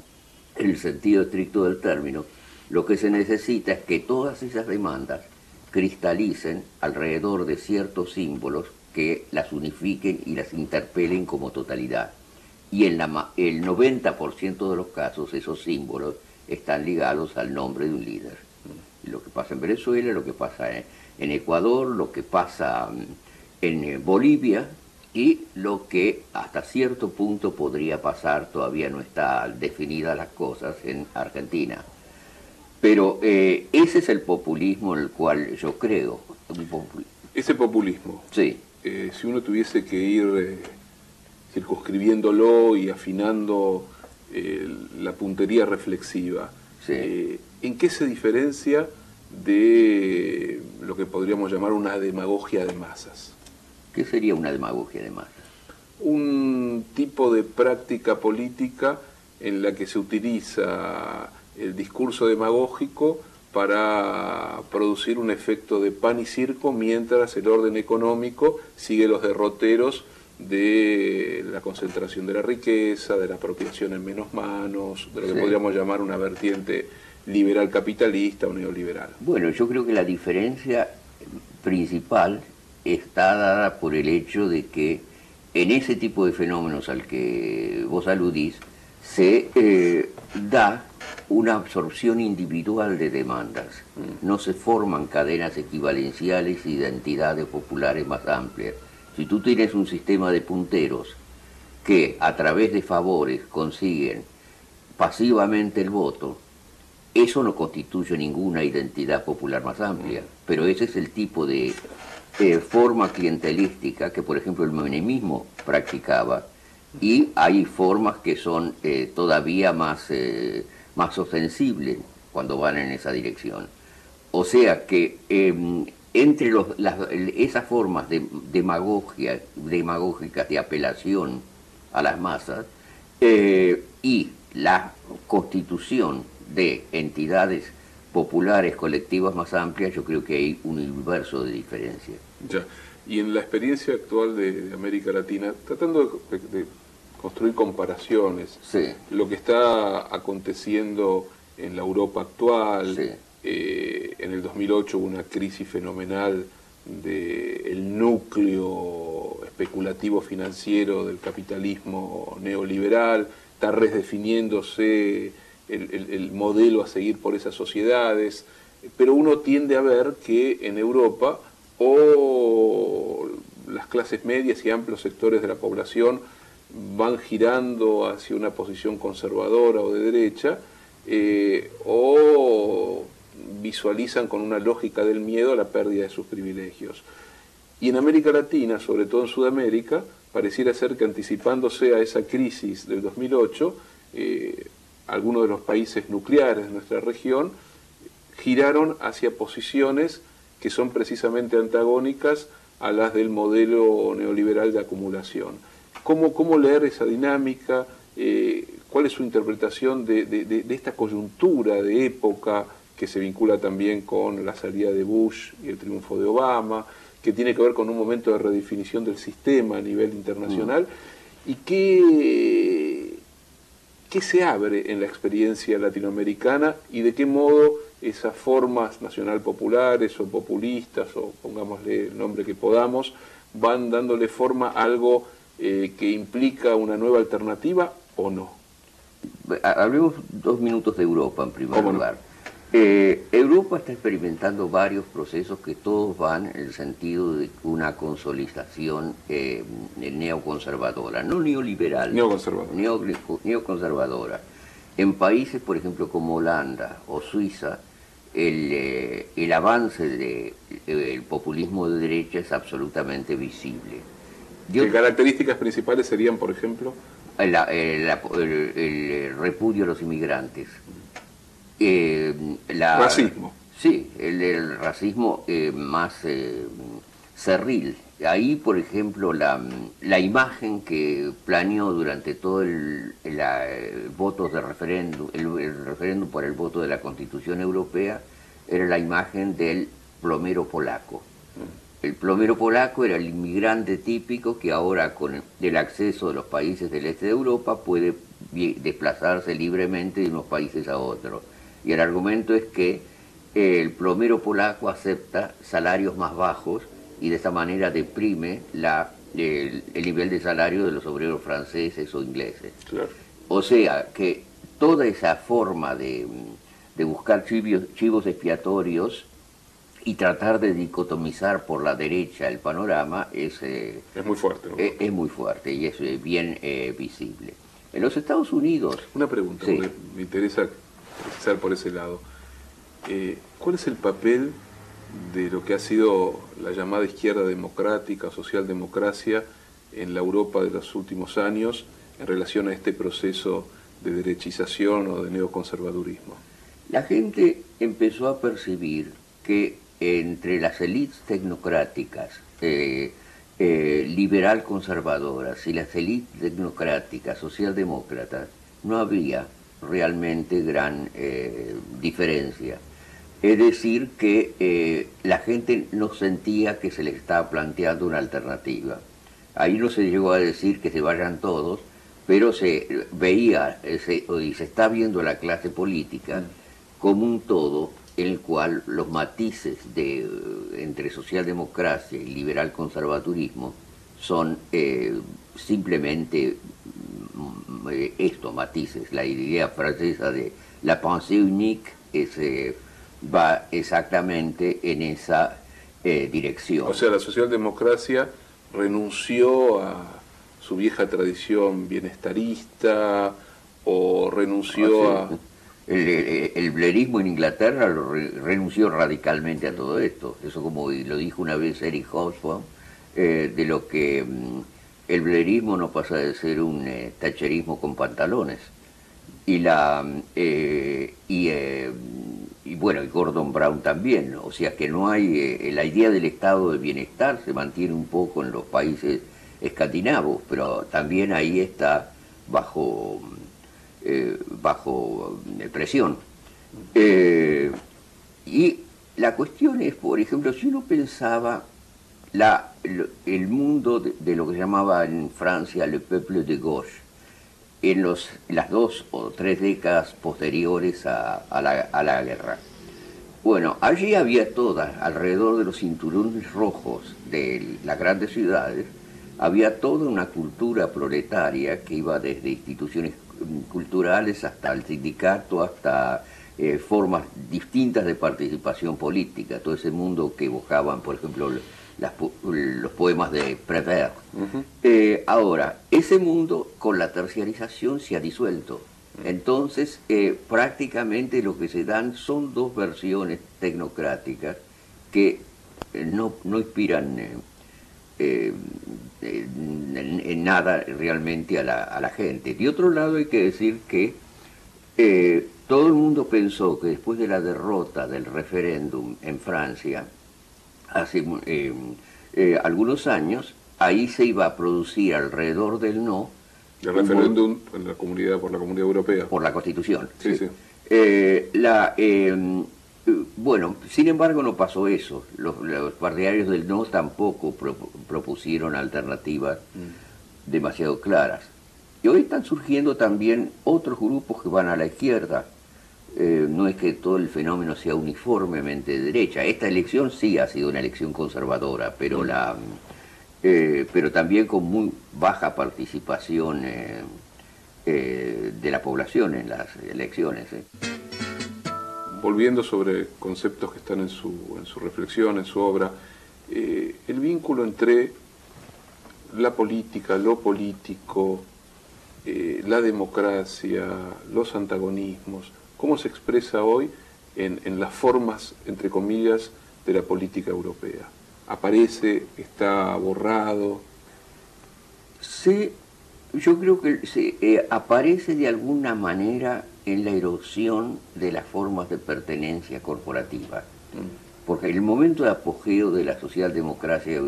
en el sentido estricto del término, lo que se necesita es que todas esas demandas cristalicen alrededor de ciertos símbolos que las unifiquen y las interpelen como totalidad. Y en el 90% de los casos esos símbolos están ligados al nombre de un líder. Lo que pasa en Venezuela, lo que pasa en Ecuador, lo que pasa en Bolivia, y lo que hasta cierto punto podría pasar, todavía no están definidas las cosas, en Argentina. Pero ese es el populismo en el cual yo creo. Ese populismo, Sí. si uno tuviese que ir circunscribiéndolo y afinando la puntería reflexiva, Sí. ¿en qué se diferencia de lo que podríamos llamar una demagogia de masas? ¿Qué sería una demagogia de masas? Un tipo de práctica política en la que se utiliza el discurso demagógico para producir un efecto de pan y circo, mientras el orden económico sigue los derroteros de la concentración de la riqueza, de la apropiación en menos manos, de lo que Sí. podríamos llamar una vertiente liberal capitalista o neoliberal. Bueno, yo creo que la diferencia principal está dada por el hecho de que en ese tipo de fenómenos al que vos aludís se da una absorción individual de demandas. No se forman cadenas equivalenciales y identidades populares más amplias. Si tú tienes un sistema de punteros que a través de favores consiguen pasivamente el voto, eso no constituye ninguna identidad popular más amplia, pero ese es el tipo de forma clientelística que, por ejemplo, el menemismo practicaba, y hay formas que son todavía más ostensibles cuando van en esa dirección. O sea que entre esas formas de demagógicas de apelación a las masas y la constitución de entidades populares, colectivas más amplias, yo creo que hay un universo de diferencia. Ya. Y en la experiencia actual de América Latina, tratando de construir comparaciones, Sí. lo que está aconteciendo en la Europa actual, Sí. En el 2008 hubo una crisis fenomenal del núcleo especulativo financiero del capitalismo neoliberal, está redefiniéndose el modelo a seguir por esas sociedades, pero uno tiende a ver que en Europa o las clases medias y amplios sectores de la población van girando hacia una posición conservadora o de derecha, o visualizan con una lógica del miedo la pérdida de sus privilegios. Y en América Latina, sobre todo en Sudamérica, pareciera ser que anticipándose a esa crisis del 2008, algunos de los países nucleares de nuestra región giraron hacia posiciones que son precisamente antagónicas a las del modelo neoliberal de acumulación. ¿Cómo leer esa dinámica? ¿Cuál es su interpretación de esta coyuntura de época que se vincula también con la salida de Bush y el triunfo de Obama, que tiene que ver con un momento de redefinición del sistema a nivel internacional? ¿Y qué se abre en la experiencia latinoamericana y de qué modo esas formas nacional populares o populistas, o pongámosle el nombre que podamos, van dándole forma a algo que implica una nueva alternativa o no? Hablemos 2 minutos de Europa en primer lugar. Europa está experimentando varios procesos que todos van en el sentido de una consolidación neoconservadora, no neoliberal, neoconservadora. En países, por ejemplo, como Holanda o Suiza, el avance del populismo de derecha es absolutamente visible. ¿Qué características principales serían, por ejemplo? El repudio a los inmigrantes. Racismo. Sí, el racismo más cerril. Ahí, por ejemplo, la imagen que planeó durante todo el voto de referéndum, el referéndum por el voto de la Constitución Europea, era la imagen del plomero polaco. El plomero polaco era el inmigrante típico que ahora, con el acceso de los países del este de Europa, puede desplazarse libremente de unos países a otros. Y el argumento es que el plomero polaco acepta salarios más bajos y de esa manera deprime el nivel de salario de los obreros franceses o ingleses. Claro. O sea que toda esa forma de buscar chivos expiatorios y tratar de dicotomizar por la derecha el panorama es muy fuerte, ¿no? Es muy fuerte y es bien visible. En los Estados Unidos... Una pregunta, sí, porque me interesa empezar por ese lado. ¿Cuál es el papel de lo que ha sido la llamada izquierda democrática, socialdemocracia, en la Europa de los últimos años en relación a este proceso de derechización o de neoconservadurismo? La gente empezó a percibir que entre las élites tecnocráticas liberal conservadoras y las élites tecnocráticas socialdemócratas no había realmente gran diferencia. Es decir, que la gente no sentía que se le estaba planteando una alternativa. Ahí no se llegó a decir que se vayan todos, pero se veía y se está viendo la clase política como un todo en el cual los matices entre socialdemocracia y liberal conservadurismo son simplemente estos matices. La idea francesa de la pensée unique va exactamente en esa dirección. O sea, la socialdemocracia renunció a su vieja tradición bienestarista o renunció a... El blairismo en Inglaterra renunció radicalmente a todo esto. Eso, como lo dijo una vez Eric Hobsbawm, de lo que el blairismo no pasa de ser un thatcherismo con pantalones. Y bueno, y Gordon Brown también. O sea que no hay... la idea del estado de bienestar se mantiene un poco en los países escandinavos, pero también ahí está bajo presión. Y la cuestión es, por ejemplo, si uno pensaba el mundo de lo que se llamaba en Francia le peuple de gauche, en las 2 o 3 décadas posteriores a la guerra, Bueno, allí había toda, alrededor de los cinturones rojos de las grandes ciudades, había toda una cultura proletaria que iba desde instituciones culturales hasta el sindicato, hasta formas distintas de participación política, todo ese mundo que evocaban, por ejemplo, los poemas de Prévert. Ahora, ese mundo con la terciarización se ha disuelto. Entonces, prácticamente lo que se dan son dos versiones tecnocráticas que no inspiran en nada realmente a la gente. De otro lado, hay que decir que todo el mundo pensó que después de la derrota del referéndum en Francia, hace algunos años, ahí se iba a producir alrededor del no. El referéndum en la comunidad, por la Comunidad Europea. Por la Constitución. Sí, sí. Bueno, sin embargo no pasó eso. Los partidarios del no tampoco propusieron alternativas demasiado claras. Y hoy están surgiendo también otros grupos que van a la izquierda. No es que todo el fenómeno sea uniformemente de derecha. Esta elección sí ha sido una elección conservadora, pero pero también con muy baja participación de la población en las elecciones. Volviendo sobre conceptos que están en su reflexión, en su obra, el vínculo entre la política, lo político, la democracia, los antagonismos, ¿cómo se expresa hoy en las formas, entre comillas, de la política europea? ¿Aparece, está borrado? Sí, yo creo que aparece de alguna manera en la erosión de las formas de pertenencia corporativa. Porque en el momento de apogeo de la socialdemocracia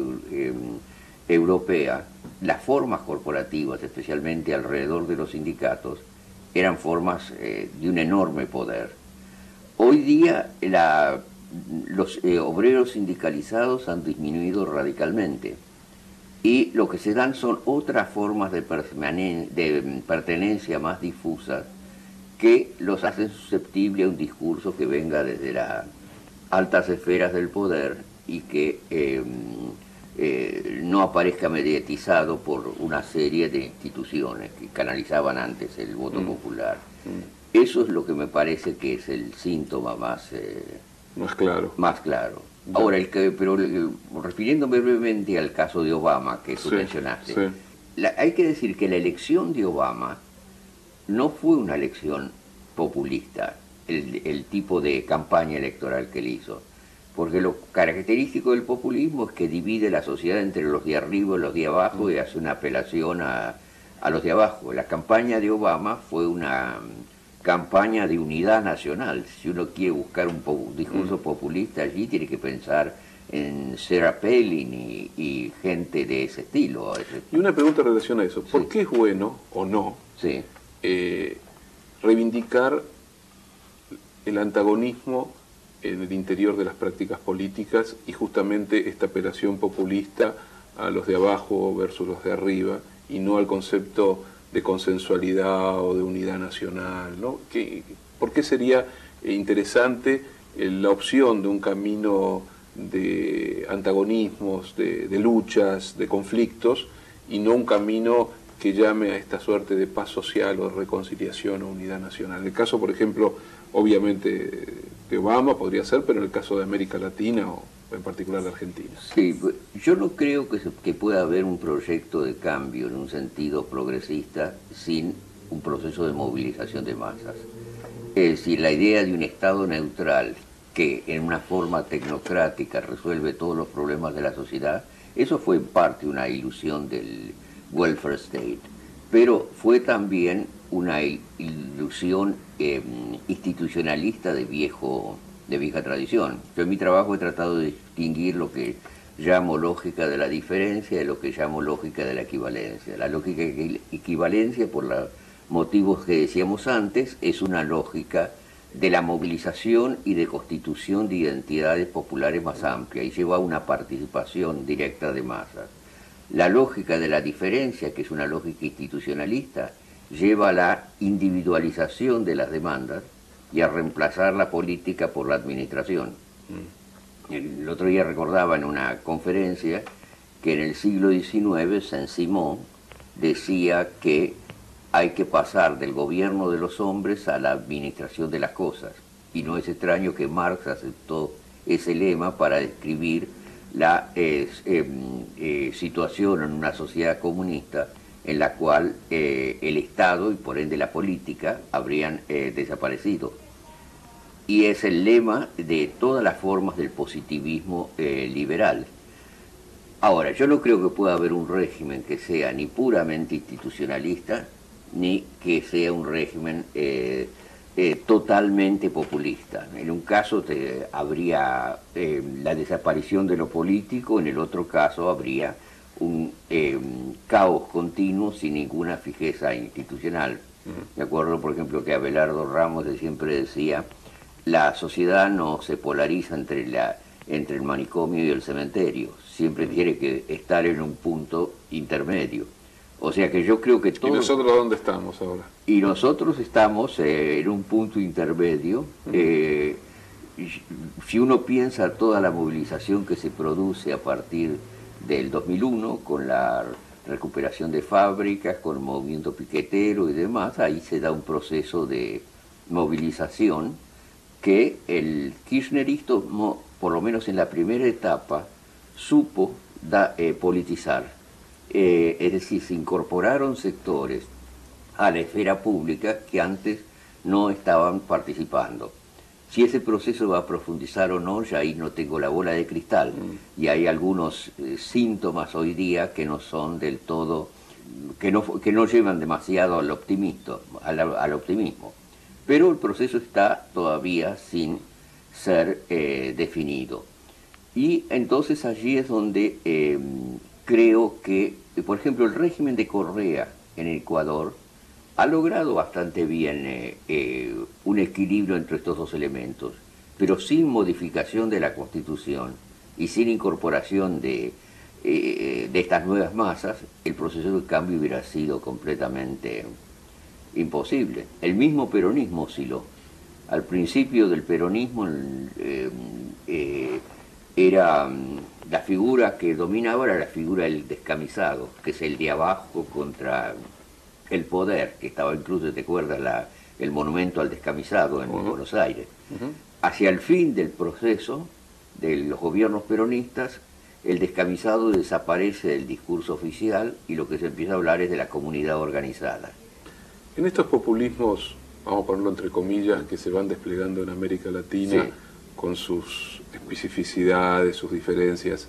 europea, las formas corporativas, especialmente alrededor de los sindicatos, eran formas de un enorme poder. Hoy día los obreros sindicalizados han disminuido radicalmente y lo que se dan son otras formas de pertenencia más difusas que los hacen susceptibles a un discurso que venga desde las altas esferas del poder y que no aparezca mediatizado por una serie de instituciones que canalizaban antes el voto popular. Eso es lo que me parece que es el síntoma más claro. Más claro. Ahora, pero refiriéndome brevemente al caso de Obama, que tú mencionaste, hay que decir que la elección de Obama no fue una elección populista, el tipo de campaña electoral que él hizo, porque lo característico del populismo es que divide la sociedad entre los de arriba y los de abajo y hace una apelación a los de abajo. La campaña de Obama fue una campaña de unidad nacional. Si uno quiere buscar un discurso populista allí, tiene que pensar en Sarah Palin y gente de ese estilo. Y una pregunta en relación a eso. ¿Por qué es bueno o no reivindicar el antagonismo en el interior de las prácticas políticas y justamente esta apelación populista a los de abajo versus los de arriba y no al concepto de consensualidad o de unidad nacional, ¿no? ¿Por qué sería interesante la opción de un camino de antagonismos, de luchas, de conflictos, y no un camino que llame a esta suerte de paz social o de reconciliación o unidad nacional? En el caso, por ejemplo, obviamente de Obama podría ser, pero en el caso de América Latina o en particular de Argentina. Sí, yo no creo que pueda haber un proyecto de cambio en un sentido progresista sin un proceso de movilización de masas. Es decir, la idea de un Estado neutral que en una forma tecnocrática resuelve todos los problemas de la sociedad, eso fue en parte una ilusión del welfare state, pero fue también una ilusión institucionalista de vieja tradición. Yo en mi trabajo he tratado de distinguir lo que llamo lógica de la diferencia de lo que llamo lógica de la equivalencia. La lógica de equivalencia, por los motivos que decíamos antes, es una lógica de la movilización y de constitución de identidades populares más amplia y lleva a una participación directa de masas. La lógica de la diferencia, que es una lógica institucionalista, lleva a la individualización de las demandas y a reemplazar la política por la administración. El otro día recordaba en una conferencia que en el siglo XIX Saint-Simon decía que hay que pasar del gobierno de los hombres a la administración de las cosas. Y no es extraño que Marx aceptó ese lema para describir la situación en una sociedad comunista en la cual el Estado y por ende la política habrían desaparecido. Y es el lema de todas las formas del positivismo liberal. Ahora, yo no creo que pueda haber un régimen que sea ni puramente institucionalista, ni que sea un régimen totalmente populista. En un caso habría la desaparición de lo político, en el otro caso habría un caos continuo sin ninguna fijeza institucional. Me acuerdo, por ejemplo, que Abelardo Ramos siempre decía: la sociedad no se polariza entre el manicomio y el cementerio, siempre tiene que estar en un punto intermedio. O sea que yo creo que todos... ¿Y nosotros dónde estamos ahora? Y nosotros estamos en un punto intermedio. Si uno piensa toda la movilización que se produce a partir del 2001, con la recuperación de fábricas, con el movimiento piquetero y demás, ahí se da un proceso de movilización que el kirchnerismo, por lo menos en la primera etapa, supo politizar. Es decir, se incorporaron sectores a la esfera pública que antes no estaban participando. Si ese proceso va a profundizar o no, ya ahí no tengo la bola de cristal. Y hay algunos síntomas hoy día que no son del todo, que no llevan demasiado al optimismo. Pero el proceso está todavía sin ser definido. Y entonces allí es donde creo que, por ejemplo, el régimen de Correa en Ecuador ha logrado bastante bien un equilibrio entre estos dos elementos, pero sin modificación de la Constitución y sin incorporación de estas nuevas masas, el proceso de cambio hubiera sido completamente imposible. El mismo peronismo osciló. Al principio del peronismo era la figura que dominaba, era la figura del descamisado, que es el de abajo contra el poder, que estaba incluso, ¿te acuerdas? El monumento al descamisado en Buenos Aires. Hacia el fin del proceso de los gobiernos peronistas, el descamisado desaparece del discurso oficial y lo que se empieza a hablar es de la comunidad organizada. En estos populismos, vamos a ponerlo entre comillas, que se van desplegando en América Latina, sí, con sus especificidades, sus diferencias,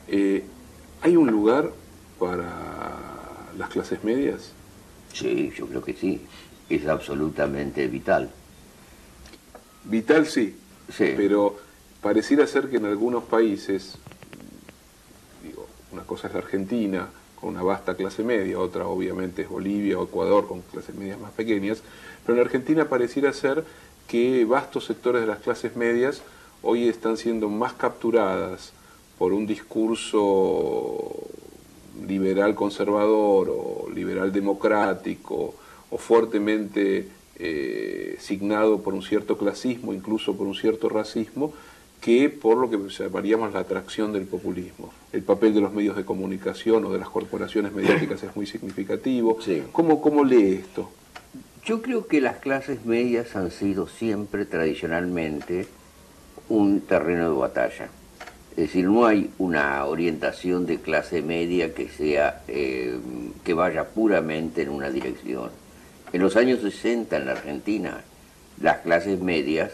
¿hay un lugar para las clases medias? Sí, yo creo que sí. Es absolutamente vital. Vital sí, sí, pero pareciera ser que en algunos países, digo, una cosa es la Argentina, con una vasta clase media, otra obviamente es Bolivia o Ecuador con clases medias más pequeñas, pero en Argentina pareciera ser que vastos sectores de las clases medias hoy están siendo más capturadas por un discurso liberal conservador o liberal democrático o fuertemente signado por un cierto clasismo, incluso por un cierto racismo, que por lo que llamaríamos la atracción del populismo. El papel de los medios de comunicación o de las corporaciones mediáticas es muy significativo. Sí. ¿Cómo lee esto? Yo creo que las clases medias han sido siempre tradicionalmente un terreno de batalla. Es decir, no hay una orientación de clase media que sea que vaya puramente en una dirección. En los años 60 en la Argentina, las clases medias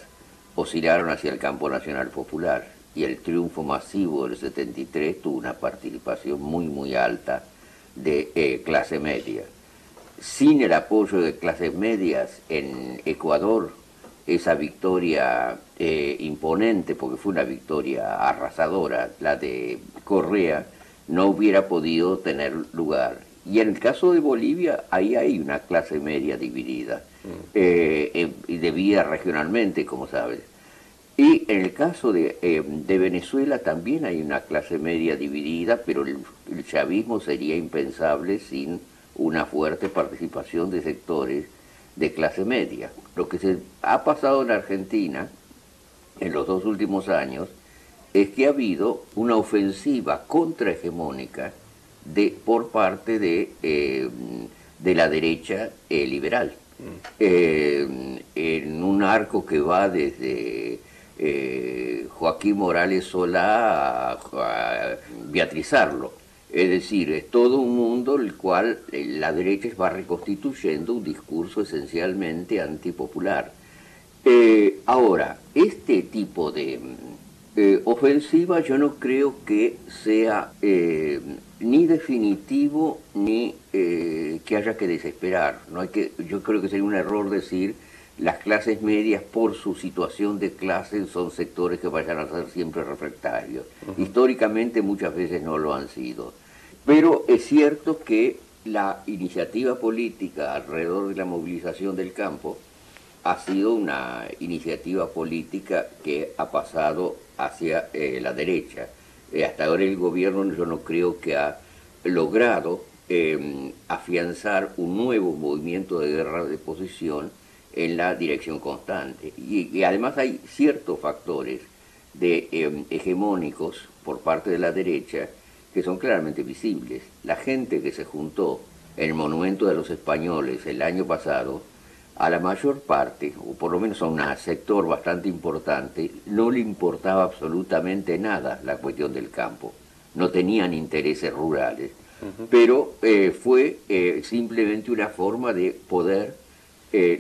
oscilaron hacia el campo nacional popular y el triunfo masivo del 73 tuvo una participación muy alta de clase media. Sin el apoyo de clases medias en Ecuador, esa victoria imponente, porque fue una victoria arrasadora, la de Correa, no hubiera podido tener lugar. Y en el caso de Bolivia, ahí hay una clase media dividida, dividida regionalmente, como sabes. Y en el caso de Venezuela también hay una clase media dividida, pero el chavismo sería impensable sin una fuerte participación de sectores de clase media. Lo que se ha pasado en Argentina en los 2 últimos años es que ha habido una ofensiva contrahegemónica por parte de la derecha liberal, en un arco que va desde Joaquín Morales Solá a Beatriz Arlo. Es decir, es todo un mundo el cual la derecha va reconstituyendo un discurso esencialmente antipopular. Ahora, este tipo de ofensiva yo no creo que sea ni definitivo ni que haya que desesperar. No hay que, yo creo que sería un error decir las clases medias por su situación de clase son sectores que vayan a ser siempre refractarios. Históricamente muchas veces no lo han sido. Pero es cierto que la iniciativa política alrededor de la movilización del campo ha sido una iniciativa política que ha pasado hacia la derecha. Hasta ahora el gobierno yo no creo que ha logrado afianzar un nuevo movimiento de guerra de posición en la dirección constante. Y además hay ciertos factores hegemónicos por parte de la derecha que son claramente visibles. La gente que se juntó en el Monumento de los Españoles el año pasado, a la mayor parte, o por lo menos a un sector bastante importante, no le importaba absolutamente nada la cuestión del campo. No tenían intereses rurales, pero fue simplemente una forma de poder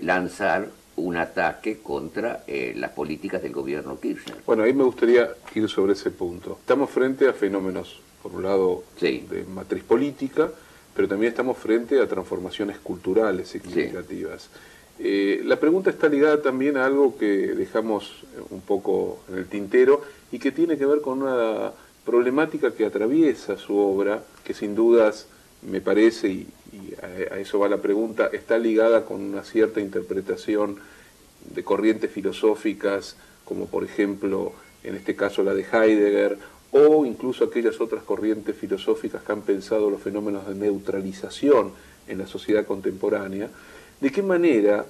lanzar un ataque contra las políticas del gobierno Kirchner. Bueno, ahí me gustaría ir sobre ese punto. Estamos frente a fenómenos, por un lado, sí, de matriz política, pero también estamos frente a transformaciones culturales significativas. Sí. La pregunta está ligada también a algo que dejamos un poco en el tintero y que tiene que ver con una problemática que atraviesa su obra, que sin dudas me parece, y a eso va la pregunta, está ligada con una cierta interpretación de corrientes filosóficas, como por ejemplo, en este caso la de Heidegger, o incluso aquellas otras corrientes filosóficas que han pensado los fenómenos de neutralización en la sociedad contemporánea. ¿De qué manera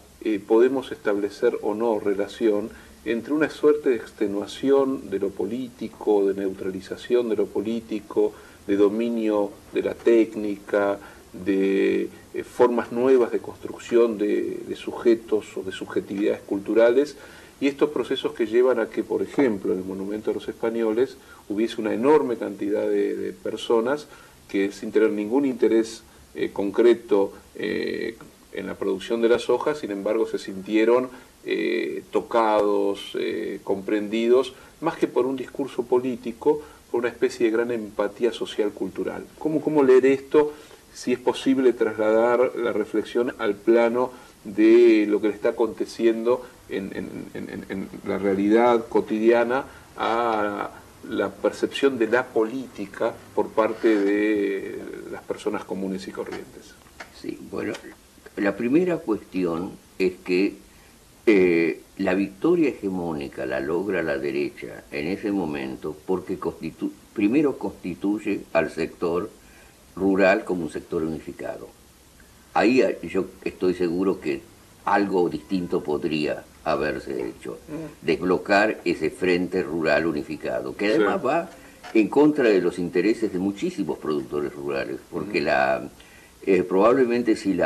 podemos establecer o no relación entre una suerte de extenuación de lo político, de neutralización de lo político, de dominio de la técnica, de formas nuevas de construcción de sujetos o de subjetividades culturales, y estos procesos que llevan a que, por ejemplo, en el Monumento a los Españoles hubiese una enorme cantidad de personas que, sin tener ningún interés concreto en la producción de las hojas, sin embargo se sintieron tocados, comprendidos, más que por un discurso político, por una especie de gran empatía social cultural. ¿Cómo leer esto? Si es posible trasladar la reflexión al plano de lo que le está aconteciendo en la realidad cotidiana a la percepción de la política por parte de las personas comunes y corrientes. Sí, bueno, la primera cuestión es que la victoria hegemónica la logra la derecha en ese momento porque primero constituye al sector rural como un sector unificado. Ahí yo estoy seguro que algo distinto podría haberse hecho, desblocar ese frente rural unificado, que además va en contra de los intereses de muchísimos productores rurales, porque probablemente si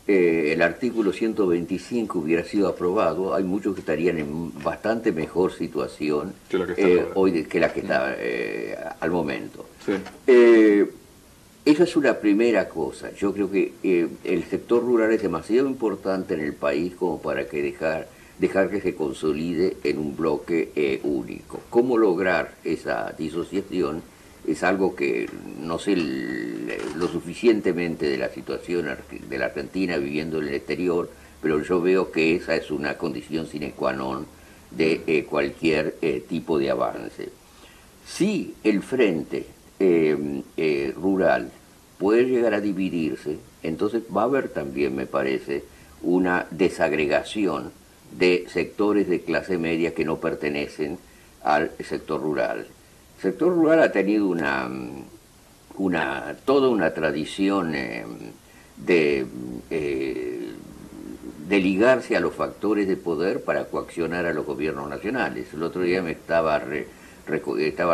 el artículo 125 hubiera sido aprobado, hay muchos que estarían en bastante mejor situación hoy que la que está al momento. Sí. Esa es una primera cosa. Yo creo que el sector rural es demasiado importante en el país como para que dejar que se consolide en un bloque único. ¿Cómo lograr esa disociación? Es algo que no sé lo suficientemente de la situación de la Argentina viviendo en el exterior, pero yo veo que esa es una condición sine qua non de cualquier tipo de avance. Si el frente rural puede llegar a dividirse, entonces va a haber también, me parece, una desagregación de sectores de clase media que no pertenecen al sector rural. El sector rural ha tenido toda una tradición de de ligarse a los factores de poder para coaccionar a los gobiernos nacionales. El otro día me estaba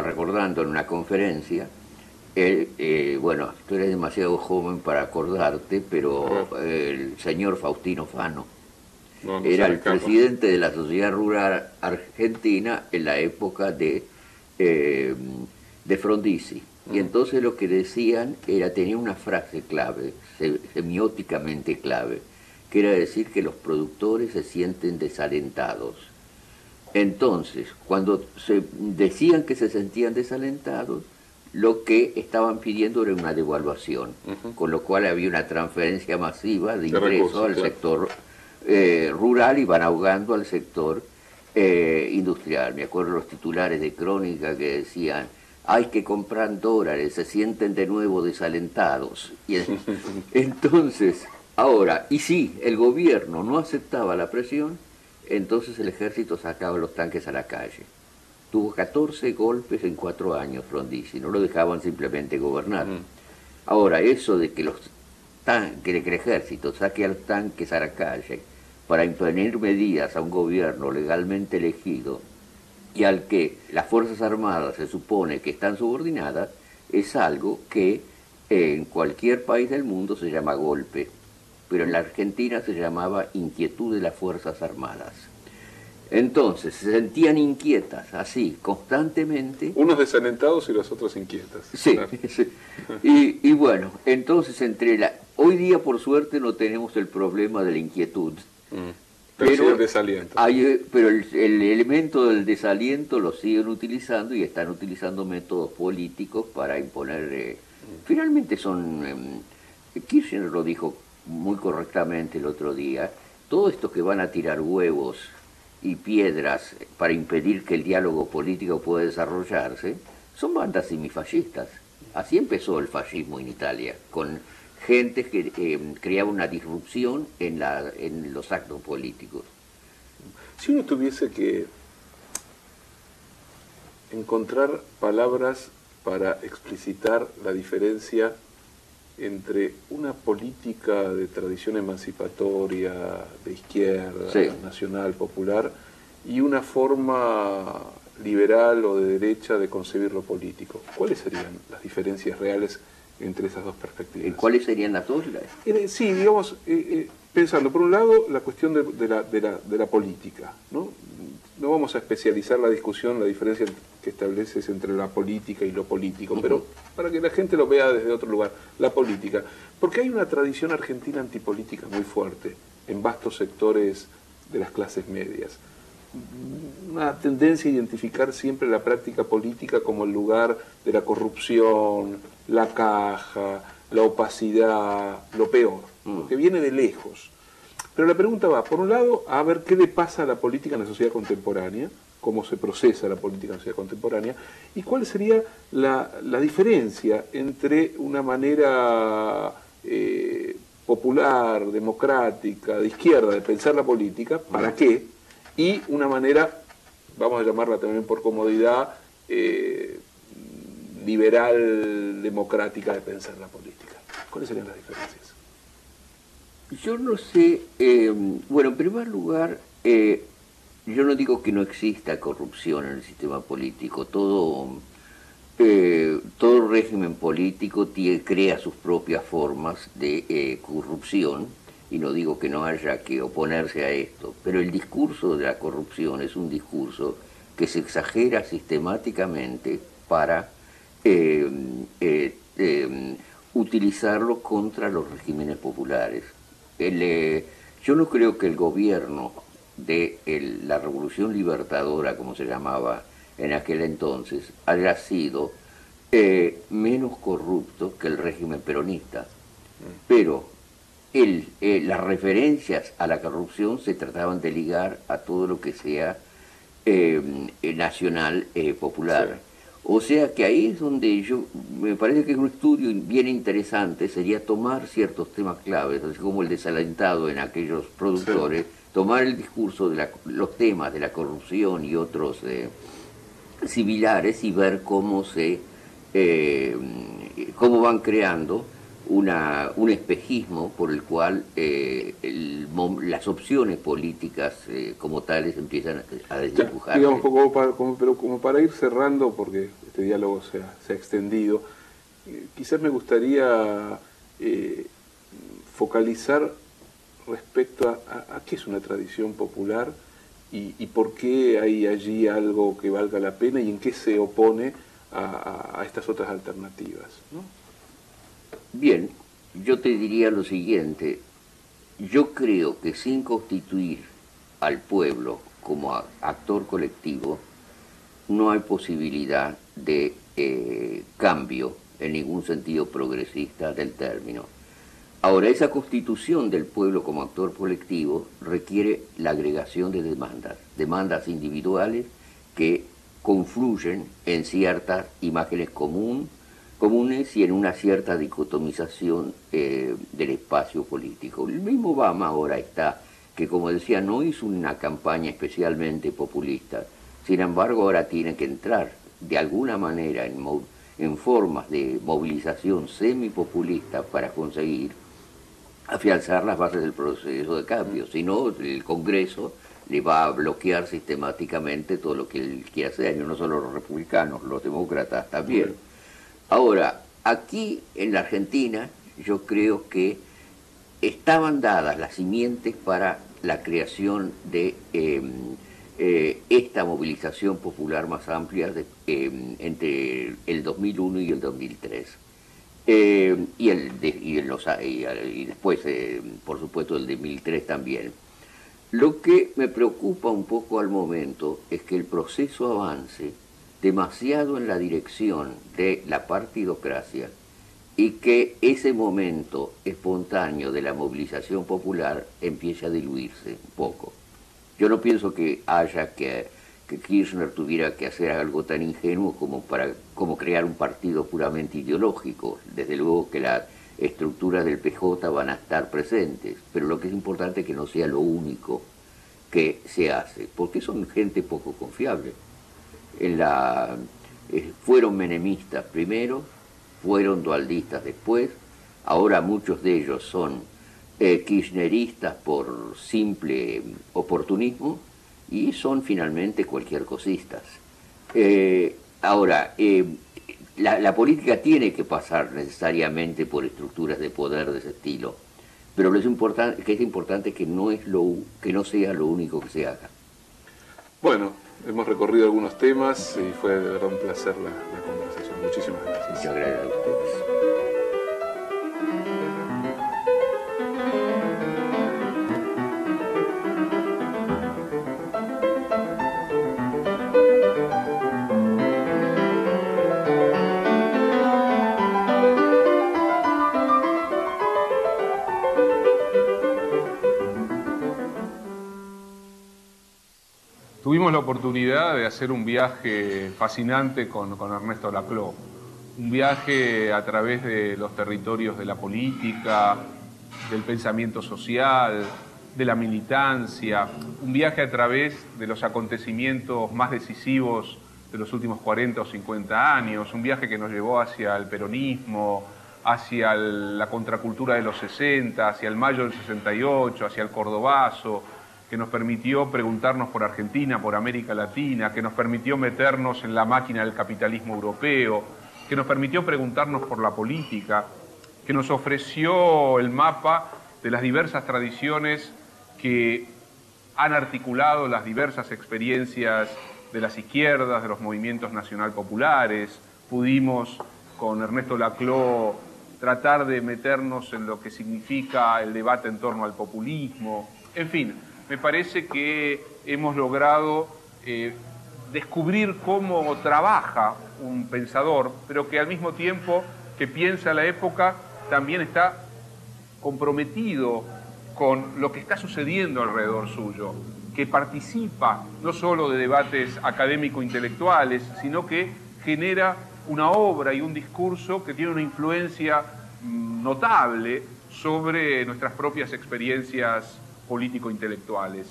recordando en una conferencia, bueno, tú eres demasiado joven para acordarte, pero el señor Faustino Fano era el presidente de la Sociedad Rural Argentina en la época de Frondizi. Y entonces lo que decían tenía una frase clave, semióticamente clave, que era decir que los productores se sienten desalentados. Entonces, cuando se decían que se sentían desalentados, lo que estaban pidiendo era una devaluación, con lo cual había una transferencia masiva de ingresos al sector rural y van ahogando al sector industrial. Me acuerdo los titulares de Crónica que decían: hay que comprar dólares, se sienten de nuevo desalentados. Y entonces, ahora, y si el gobierno no aceptaba la presión, entonces el ejército sacaba los tanques a la calle. Tuvo 14 golpes en 4 años Frondizi, no lo dejaban simplemente gobernar. Ahora, eso de que que el ejército saque a los tanques a la calle para imponer medidas a un gobierno legalmente elegido y al que las Fuerzas Armadas se supone que están subordinadas, es algo que en cualquier país del mundo se llama golpe, pero en la Argentina se llamaba inquietud de las Fuerzas Armadas. Entonces, se sentían inquietas, así, constantemente. Unos desalentados y los otros inquietas. Sí, Claro. sí. Y bueno, entonces hoy día por suerte no tenemos el problema de la inquietud. Pero sí el desaliento. Pero el elemento del desaliento lo siguen utilizando y están utilizando métodos políticos para imponer. Finalmente son. Kirchner lo dijo muy correctamente el otro día: todo esto que van a tirar huevos y piedras para impedir que el diálogo político pueda desarrollarse son bandas semifascistas. Así empezó el fascismo en Italia, con gente que creaba una disrupción en los actos políticos. Si uno tuviese que encontrar palabras para explicitar la diferencia entre una política de tradición emancipatoria, de izquierda, sí, nacional, popular, y una forma liberal o de derecha de concebir lo político, ¿cuáles serían las diferencias reales entre esas dos perspectivas? ¿Cuáles serían las dos? Sí, digamos, pensando, por un lado, la cuestión de la política, ¿no? No vamos a especializar la discusión, la diferencia que estableces entre la política y lo político, pero para que la gente lo vea desde otro lugar, la política. Porque hay una tradición argentina antipolítica muy fuerte en vastos sectores de las clases medias. Una tendencia a identificar siempre la práctica política como el lugar de la corrupción, la caja, la opacidad, lo peor, que viene de lejos. Pero la pregunta va, por un lado, a ver qué le pasa a la política en la sociedad contemporánea, cómo se procesa la política en la sociedad contemporánea, y cuál sería la diferencia entre una manera popular, democrática, de izquierda, de pensar la política, ¿para qué? Y una manera, vamos a llamarla también por comodidad, liberal, democrática de pensar la política. ¿Cuáles serían las diferencias? Yo no sé, bueno, en primer lugar, yo no digo que no exista corrupción en el sistema político. Todo régimen político crea sus propias formas de corrupción, y no digo que no haya que oponerse a esto, pero el discurso de la corrupción es un discurso que se exagera sistemáticamente para utilizarlo contra los regímenes populares. Yo no creo que el gobierno de la Revolución Libertadora, como se llamaba en aquel entonces, haya sido menos corrupto que el régimen peronista. Pero las referencias a la corrupción se trataban de ligar a todo lo que sea nacional, popular. Sí. O sea que ahí es donde me parece que es un estudio bien interesante, sería tomar ciertos temas claves, así como el desalentado en aquellos productores, sí, tomar el discurso de los temas de la corrupción y otros similares y ver cómo van creando un espejismo por el cual las opciones políticas como tales empiezan a desdibujarse. Digamos, pero como para ir cerrando, porque este diálogo se ha extendido, quizás me gustaría focalizar respecto a qué es una tradición popular y por qué hay allí algo que valga la pena y en qué se opone a estas otras alternativas, ¿no? Bien, yo te diría lo siguiente. Yo creo que sin constituir al pueblo como actor colectivo, no hay posibilidad de cambio en ningún sentido progresista del término. Ahora, esa constitución del pueblo como actor colectivo requiere la agregación de demandas individuales que confluyen en ciertas imágenes comunes y en una cierta dicotomización del espacio político. El mismo Obama ahora está, que como decía, no hizo una campaña especialmente populista, sin embargo ahora tiene que entrar de alguna manera en formas de movilización semipopulista para conseguir afianzar las bases del proceso de cambio. Si no, el Congreso le va a bloquear sistemáticamente todo lo que él quiera hacer, y no solo los republicanos, los demócratas también. Ahora, aquí en la Argentina yo creo que estaban dadas las simientes para la creación de esta movilización popular más amplia entre el 2001 y el 2003. Y después, por supuesto, el 2003 también. Lo que me preocupa un poco al momento es que el proceso avance demasiado en la dirección de la partidocracia y que ese momento espontáneo de la movilización popular empiece a diluirse un poco. Yo no pienso que Kirchner tuviera que hacer algo tan ingenuo como crear un partido puramente ideológico. Desde luego que las estructuras del PJ van a estar presentes, pero lo que es importante es que no sea lo único que se hace, porque son gente poco confiable. Fueron menemistas primero, fueron dualdistas después, ahora muchos de ellos son kirchneristas por simple oportunismo y son finalmente cualquier cosistas. Ahora, la política tiene que pasar necesariamente por estructuras de poder de ese estilo, pero lo que es importante que no sea lo único que se haga. Bueno, hemos recorrido algunos temas y fue de verdad un placer la conversación. Muchísimas gracias. Muchas gracias a ustedes. Tuvimos la oportunidad de hacer un viaje fascinante con Ernesto Laclau, un viaje a través de los territorios de la política, del pensamiento social, de la militancia, un viaje a través de los acontecimientos más decisivos de los últimos 40 o 50 años, un viaje que nos llevó hacia el peronismo, hacia la contracultura de los 60, hacia el mayo del 68, hacia el cordobazo, que nos permitió preguntarnos por Argentina, por América Latina, que nos permitió meternos en la máquina del capitalismo europeo, que nos permitió preguntarnos por la política, que nos ofreció el mapa de las diversas tradiciones que han articulado las diversas experiencias de las izquierdas, de los movimientos nacional populares. Pudimos, con Ernesto Laclau, tratar de meternos en lo que significa el debate en torno al populismo. En fin, me parece que hemos logrado descubrir cómo trabaja un pensador, pero que al mismo tiempo que piensa la época, también está comprometido con lo que está sucediendo alrededor suyo, que participa no solo de debates académico-intelectuales, sino que genera una obra y un discurso que tiene una influencia notable sobre nuestras propias experiencias político-intelectuales.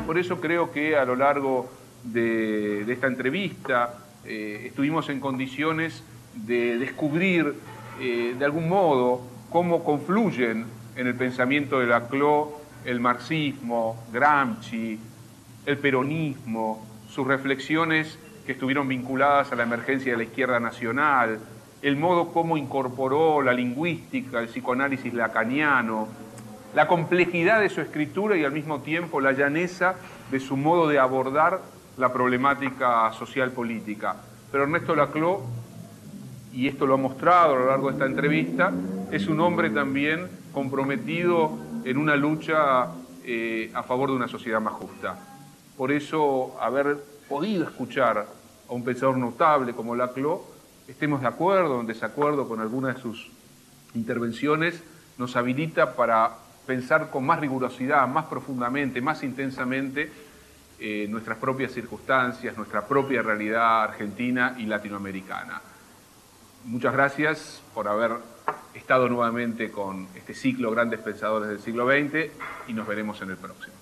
Por eso creo que a lo largo de esta entrevista estuvimos en condiciones de descubrir de algún modo cómo confluyen en el pensamiento de Laclau el marxismo, Gramsci, el peronismo, sus reflexiones que estuvieron vinculadas a la emergencia de la izquierda nacional, el modo como incorporó la lingüística, el psicoanálisis lacaniano, la complejidad de su escritura y al mismo tiempo la llaneza de su modo de abordar la problemática social política. Pero Ernesto Laclau, y esto lo ha mostrado a lo largo de esta entrevista, es un hombre también comprometido en una lucha a favor de una sociedad más justa. Por eso, haber podido escuchar a un pensador notable como Laclau, estemos de acuerdo o en desacuerdo con alguna de sus intervenciones, nos habilita para pensar con más rigurosidad, más profundamente, más intensamente nuestras propias circunstancias, nuestra propia realidad argentina y latinoamericana. Muchas gracias por haber estado nuevamente con este ciclo Grandes Pensadores del Siglo XX y nos veremos en el próximo.